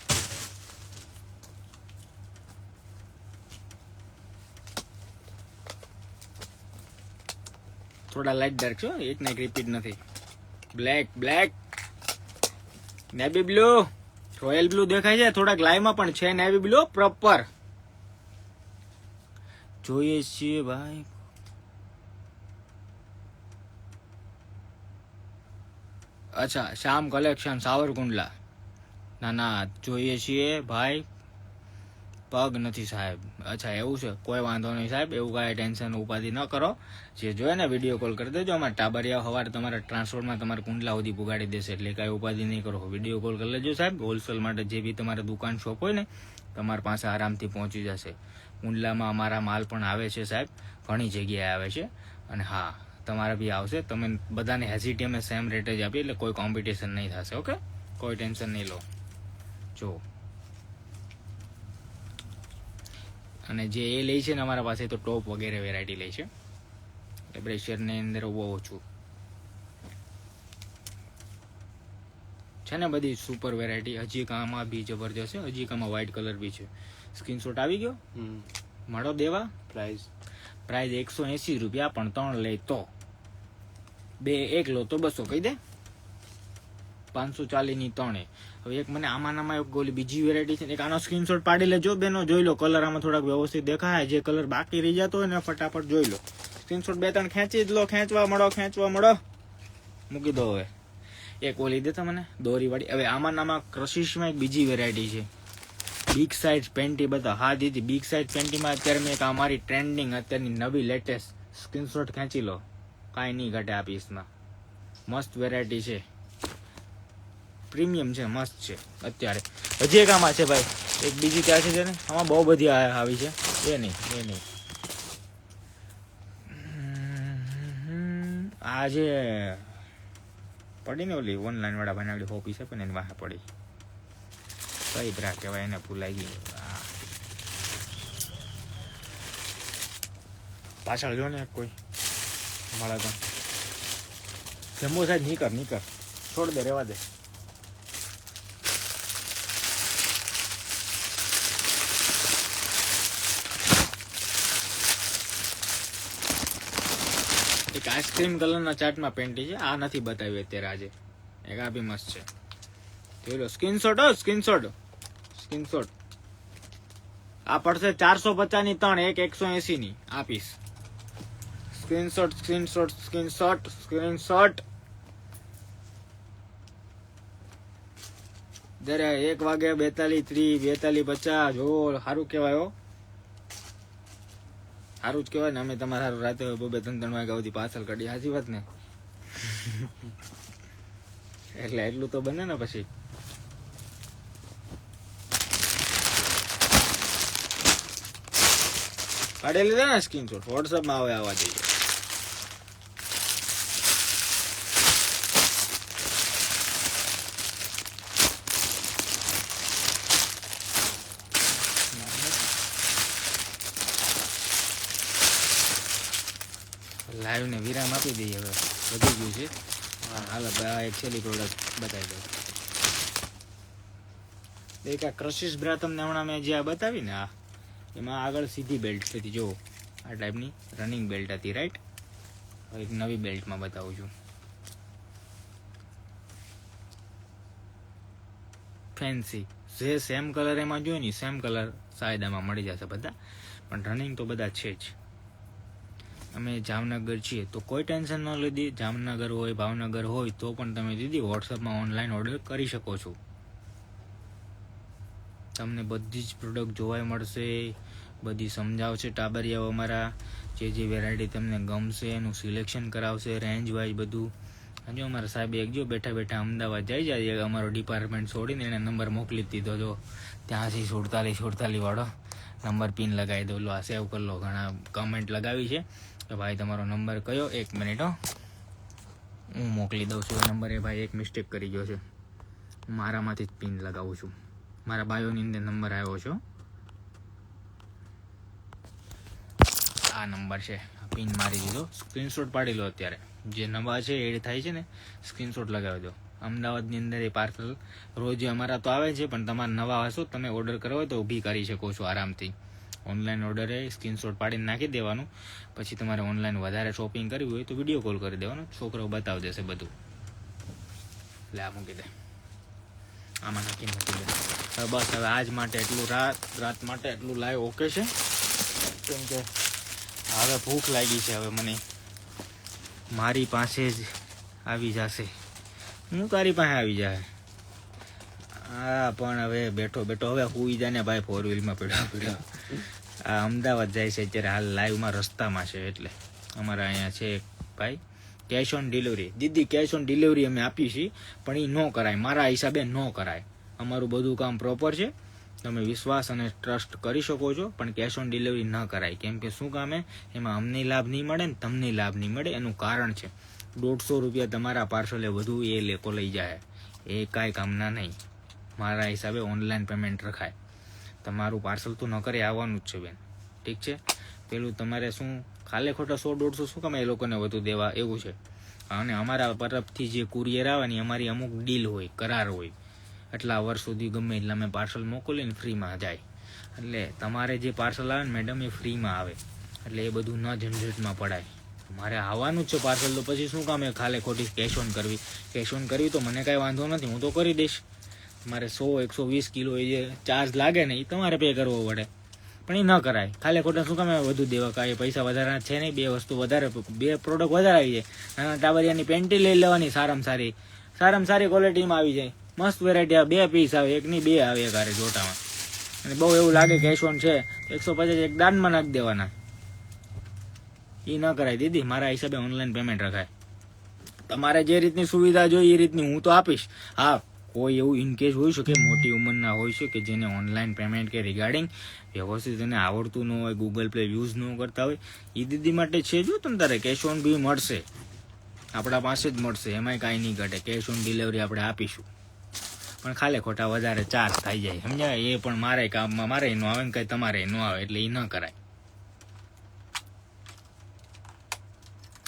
થોડા લાઇટ ડાર્ક છો, એક ના એક રિપીટ નથી. Black, navy blue, royal blue દેખાય છે. થોડાક લાઈવમાં પણ છે નેવી બ્લુ પ્રોપર. જોઈએ છીએ ભાઈ. અચ્છા, શ્યામ કલેક્શન સાવરકુંડલા. ના જોઈએ છીએ ભાઈ. પગ નથી સાહેબ. અચ્છા એવું છે, કોઈ વાંધો નહીં સાહેબ, એવું કાંઈ ટેન્શન ઉપાધિ ન કરો. જે જોઈએ ને વિડીયો કોલ કરી દેજો. અમારે ટાબરિયા સવારે તમારા ટ્રાન્સપોર્ટમાં તમારા કુંડલા સુધી પુગાડી દેશે, એટલે કાંઈ ઉપાધિ નહીં કરો. વિડીયો કોલ કરી લેજો સાહેબ. હોલસેલ માટે જે બી તમારે દુકાન શોપ હોય ને, તમારી પાસે આરામથી પહોંચી જશે. કુંડલામાં અમારા માલ પણ આવે છે સાહેબ, ઘણી જગ્યાએ આવે છે. અને હા, તમારે બી આવશે. તમે બધાને હેસિટી અમે સેમ રેટ જ આપીએ, એટલે કોઈ કોમ્પિટિશન નહીં થશે. ઓકે, કોઈ ટેન્શન નહીં લો. જો અને જે એ લે છે ને અમારા પાસે તો ટોપ વગેરે વેરાયટી લે છે. બ્રેસલેટની અંદર બહુ ઓછું છે ને, બધી સુપર વેરાયટી. અજીકામાં બી જબરજસ્ત છે. અજીકામાં વ્હાઇટ કલર બી છે. સ્ક્રીનશોટ આવી ગયો. મળો દેવા. પ્રાઇસ 180 રૂપિયા, પણ 3 લે તો 1 લો તો 200 કહી દે. 540 ની 3. હવે એક મને આમાં એક ગોલી બીજી વેરાયટી છે, એક આનો સ્ક્રીનશોટ પાડી લેજો બેનો. જોઈ લો કલર આમાં થોડાક વ્યવસ્થિત દેખાય. જે કલર બાકી રહી જતો હોય ને ફટાફટ જોઈ લો. સ્ક્રીનશોટ 2-3 ખેંચી જ લો. ખેંચવા મળો. મૂકી દો હવે. એક ઓલી દેતો મને દોરીવાળી. હવે આમાં ક્રશિસમાં એક બીજી વેરાયટી છે, બિગ સાઇઝ પેન્ટી. બતા હા દીદી, બિગ સાઇઝ પેન્ટીમાં અત્યારે મેં એક અમારી ટ્રેન્ડિંગ અત્યારની નવી લેટેસ્ટ સ્ક્રીનશોટ ખેંચી લો, કાંઈ નહીં ઘટે આ પીસમાં. મસ્ત વેરાયટી છે, પ્રીમિયમ છે, મસ્ત છે. અત્યારે હજી એક આમાં છે ભાઈ, એક બીજી ત્યાં છે ને, આમાં બહુ બધી આવી છે. એ નહીં આ જે પડી ને ઓલી ઓનલાઈન વાળા બનાવેલી હોપી છે પણ એની વાહ પડી, કઈ બ્રા કહેવાય એને, ભૂલાઈ ગઈ. પાછળ જો ને કોઈ મળે તો જમ્બો સાહેબ નીકર છોડ દે, રેવા દે. એક આઈસ્ક્રીમ કલરના ચાર્ટમાં પેન્ટી છે, આ નથી બતાવી અત્યારે આજે. એક આ બી મસ્ત છે, જોઈ લો. સ્ક્રીનશોટ આ પડશે 450 ની 3, એક 180 ની આપીશ. સ્ક્રીનશોટ જરા 1 વાગે 42, 30, 42, 50. જો સારું કેવાય હો, સારું જ કેવાય ને. અમે તમારે સારું રાતે 2-3 વાગ્યા સુધી પાર્સલ કાઢી, સાચી વાત ને? એટલે એટલું તો બને ને પછી. કાઢી લીધા ને સ્ક્રીનશોટ, વોટ્સઅપમાં આવે આવવા જોઈએ. લાઈવ ને વિરામ આપી દઈએ, હવે વધી ગયું છે. હાલો એક છેલ્લી પ્રોડક્ટ બતાવી દઉં. એક આ ક્રશિસ બ્રા તમને હમણાં મેં જે આ બતાવી ને, આ એમાં આગળ સીધી બેલ્ટ હતી, જો આ ટાઈપની રનિંગ બેલ્ટ હતી, રાઈટ. એક નવી બેલ્ટમાં બતાવું છું, ફેન્સી. જે સેમ કલર એમાં જોઈએ ને સેમ કલર શાયદ આમાં મળી જશે બધા, પણ રનિંગ તો બધા છે જ. અમે જામનગર છીએ તો કોઈ ટેન્શન ન લીધી, જામનગર હોય ભાવનગર હોય તો પણ તમે દીદી વોટ્સઅપમાં ઓનલાઈન ઓર્ડર કરી શકો છો. તમને બધી જ પ્રોડક્ટ જોવા મળશે, બધી સમજાવશે ટાબરિયાઓ અમારા. જે વેરાયટી તમને ગમશે એનું સિલેક્શન કરાવશે, રેન્જ વાઇઝ બધું. જો અમારા સાહેબ એક જો બેઠા અમદાવાદ જાય અમારો ડિપાર્ટમેન્ટ છોડીને એને નંબર મોકલી દીધો, જો ત્યાંથી 47 વાળો નંબર પિન લગાવી દો. લો આ સેવ કરી લો. ઘણા કમેન્ટ લગાવી છે કે ભાઈ તમારો નંબર કયો, 1 મિનિટ હો હું મોકલી દઉં છું. એ નંબર એ ભાઈ એક મિસ્ટેક કરી ગયો છે, મારામાંથી જ પિન લગાવું છું. મારા બાયોની અંદર નંબર આવ્યો છે, આ નંબર છે, પિન મારી દીધો. સ્ક્રીનશોટ પાડી લો. અત્યારે જે નવા છે એડ થાય છે ને, સ્ક્રીનશોટ લગાવી દો. અમદાવાદની અંદર એ પાર્સલ રોજ અમારા તો આવે છે, પણ તમારે નવા હશો તમે ઓર્ડર કરો હોય તો ઊભી કરી શકો છો આરામથી. ઓનલાઈન ઓર્ડર એ સ્ક્રીનશોટ પાડીને નાખી દેવાનું. પછી તમારે ઓનલાઈન વધારે શોપિંગ કરવી હોય તો વિડીયો કોલ કરી દેવાનો, છોકરો બતાવી દેશે બધું. એટલે આ મૂકી દે, આમાં નાખી મૂકી દે. બસ હવે આજ માટે એટલું, રાત માટે એટલું લાઈવ ઓકે છે. કેમ કે હવે ભૂખ લાગી છે, હવે મને મારી પાસે જ આવી જશે, હું તારી પાસે આવી જાય. હા પણ હવે બેઠો હવે હુઈ જાય ને ભાઈ, 4 વ્હીલમાં પડ્યો. આ અમદાવાદ જાય છે અત્યારે હાલ, લાઈવમાં રસ્તામાં છે. એટલે અમારા અહીંયા છે ભાઈ cash on delivery. Didi cash on delivery અમે આપીએ છીએ, પણ એ ન કરાય, મારા હિસાબે ન કરાય. અમારું બધું કામ પ્રોપર છે, તમે વિશ્વાસ અને ટ્રસ્ટ કરી શકો છો, પણ કેશ ઓન ડિલિવરી ન કરાય. કેમ કે શું કામે એમાં અમને લાભ નહીં મળે ને તમને લાભ નહીં મળે. એનું કારણ છે 150 રૂપિયા તમારા પાર્સલે વધુ એ લોકો લઈ જાય, એ કાંઈ કામના નહીં. મારા હિસાબે ઓનલાઈન પેમેન્ટ રખાય. તમારું પાર્સલ તો ન કરે આવવાનું જ છે બેન, ઠીક છે. પેલું તમારે શું ખાલે ખોટા 100-150 શું કામ એ લોકોને વધુ દેવા, એવું છે. અને અમારા તરફથી જે કુરિયર આવે ને અમારી અમુક ડીલ હોય, કરાર હોય, એટલા વર્ષ સુધી ગમે એટલે અમે પાર્સલ મોકલીને ફ્રીમાં જાય. એટલે તમારે જે પાર્સલ આવે ને મેડમ એ ફ્રીમાં આવે, એટલે એ બધું ન ઝંઝટમાં પડાય. મારે આવવાનું જ છે પાર્સલ, તો પછી શું કામ એ ખાલે ખોટી કેશ ઓન કરવી તો મને કાંઈ વાંધો નથી, હું તો કરી દઈશ. મારે 100-120 કિલો એ જે ચાર્જ લાગે ને એ તમારે પે કરવો પડે, પણ એ ન કરાય. ખાલી ખોટા શું કામ વધુ દેવા, કાંઈ પૈસા વધારાના છે નહીં. 2 વસ્તુ વધારે, 2 પ્રોડક્ટ વધારે આવી જાય. નાના ટાબરિયાની પેન્ટી લઈ લેવાની, સારામાં સારી ક્વોલિટીમાં આવી જાય. મસ્ત વેરાયટી આવે. 2 પીસ આવે, એકની 2 આવે એક હારે જોટામાં. અને બહુ એવું લાગે કેશ ઓન છે 150 એક દાનમાં નાખી દેવાના. એ ન કરાય દીદી, મારા હિસાબે ઓનલાઈન પેમેન્ટ રખાય. તમારે જે રીતની સુવિધા જોઈએ એ રીતની હું તો આપીશ. હા, કોઈ એવું ઇનકેસ હોઈ શકે, મોટી ઉંમરના હોય છે કે જેને ઓનલાઈન પેમેન્ટ કે રિગાર્ડિંગ વ્યવસ્થિત એને આવડતું ન હોય, ગૂગલ પે યુઝ ન કરતા હોય, એ દીદી માટે છે. જો તમે તારે કેશ ઓન બી મળશે, આપણા પાસે જ મળશે, એમાંય કાંઈ નહીં ઘટે. કેશ ઓન ડિલિવરી આપણે આપીશું, પણ ખાલી ખોટા વધારે ચાર્જ થઈ જાય, સમજાય? એ પણ મારે કામમાં મારે ન આવે ને કંઈ તમારે ન આવે, એટલે એ ન કરાય.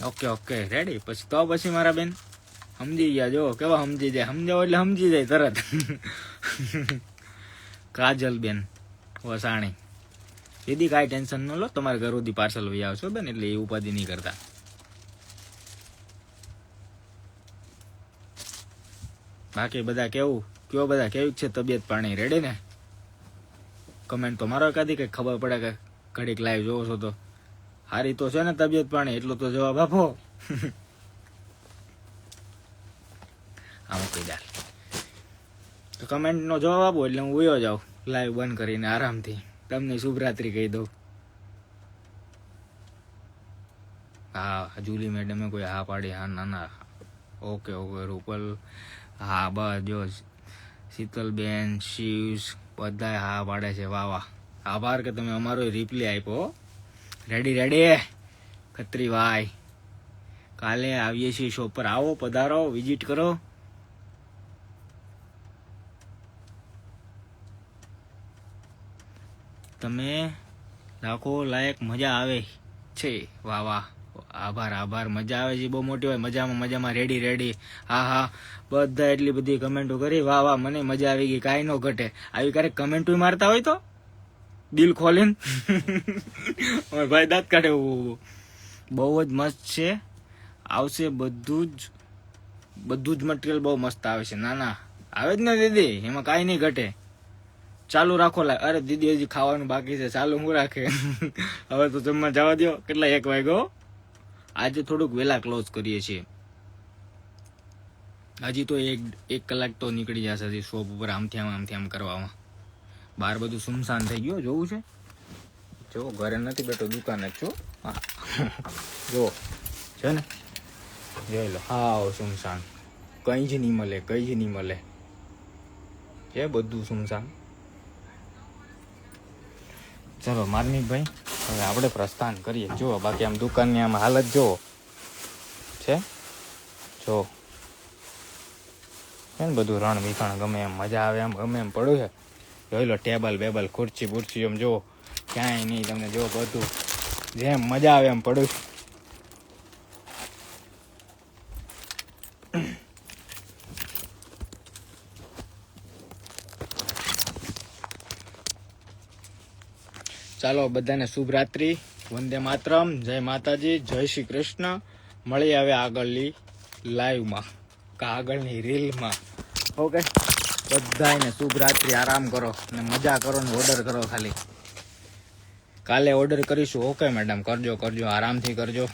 Okay ready. પછી મારા બેન સમજી ગયા, જો કેવા સમજી જાય. સમજાવો એટલે સમજી જાય તરત. કાજલ બેન વસાણી, દીદી કાંઈ ટેન્શન ન લો, તમારે ઘર સુધી પાર્સલ વહી આવશો બેન, એટલે એ ઉપાધિ નહીં કરતા. બાકી બધા કેવું છે તબિયત પાણી? રેડી ને? કમેન્ટ તો મારો એકાદી કંઈક ખબર પડે કે ઘડીક લાઈવ જોવો છો તો. હારી તો છે ને તબિયત પાણી, એટલો તો જવાબ આપો. મૂકી દે તો કમેન્ટ નો જવાબ આપો એટલે હું વયો જાઉં લાઈવ બંધ કરીને આરામથી. તમને શુભરાત્રી કહી દઉં. હા, જુલી મેડમે કોઈ હા પાડી? હા, ના. ઓકે રૂપલ, હા બસ જો શીતલબેન, શિવ્સ બધા હા પાડે છે. વાહ, આભાર કે તમે અમારો રિપ્લાય આપ્યો. રેડી ખત્રી ભાઈ, કાલે આવીએ છીએ શોપ પર, આવો, પધારો, વિઝિટ કરો. તમે રાખો લાયક, મજા આવે છે. વાહ, આભાર. મજા આવે છે, બહુ મોટી હોય. મજામાં રેડી. હા, બધા એટલી બધી કમેન્ટો કરી. વાહ, મને મજા આવી ગઈ, કાંઈ ન ઘટે. આવી ક્યારેક કમેન્ટો મારતા હોય તો દિલ ખોલીને. ભાઈ દાંત કાઢે. બહુ જ મસ્ત છે, આવશે બધું જ મટીરિયલ બહુ મસ્ત આવે છે. ના આવે જ ને દીદી, એમાં કાંઈ નહીં ઘટે. ચાલુ રાખો. અરે દીદી હજી ખાવાનું બાકી છે, ચાલુ હું રાખે. હવે તો જમવા જવા દો. કેટલા 1 વાગ્યો? આજે થોડુંક વહેલા ક્લોઝ કરીએ છીએ. હજી તો 1 કલાક તો નીકળી જશે હજી શોપ ઉપર આમથી આમ કરવામાં. બહાર બધું સુમસાન થઈ ગયું. જોવું છે? જો ઘરે નથી બેઠો, દુકાને જ છું. હા જો છે ને, જોઈ લો. હા, સુમસાન, કંઈ જ નહીં મળે છે, બધું સુમસાન. ચલો માર્મિકભાઈ, હવે આપણે પ્રસ્થાન કરીએ. જુઓ બાકી આમ દુકાનની આમ હાલત જુઓ છે. જો છે ને બધું રણ વિખાણ ગમે એમ, મજા આવે એમ, ગમે એમ પડ્યું છે. જોઈ લો ટેબલ બેબલ, ખુરચી એમ જુઓ, ક્યાંય નહીં. તમને જો બધું જેમ મજા આવે એમ પડ્યું. ચાલો બધાને શુભ રાત્રિ, વંદે માતરમ, જય માતાજી, જય શ્રી કૃષ્ણ. મળી આવે આગળની લાઈવમાં કે આગળની રીલમાં. ઓકે, બધાને શુભ રાત્રિ, આરામ કરો ને મજા કરો ને ઓર્ડર કરો. ખાલી કાલે ઓર્ડર કરીશું. ઓકે મેડમ, કરજો આરામથી કરજો.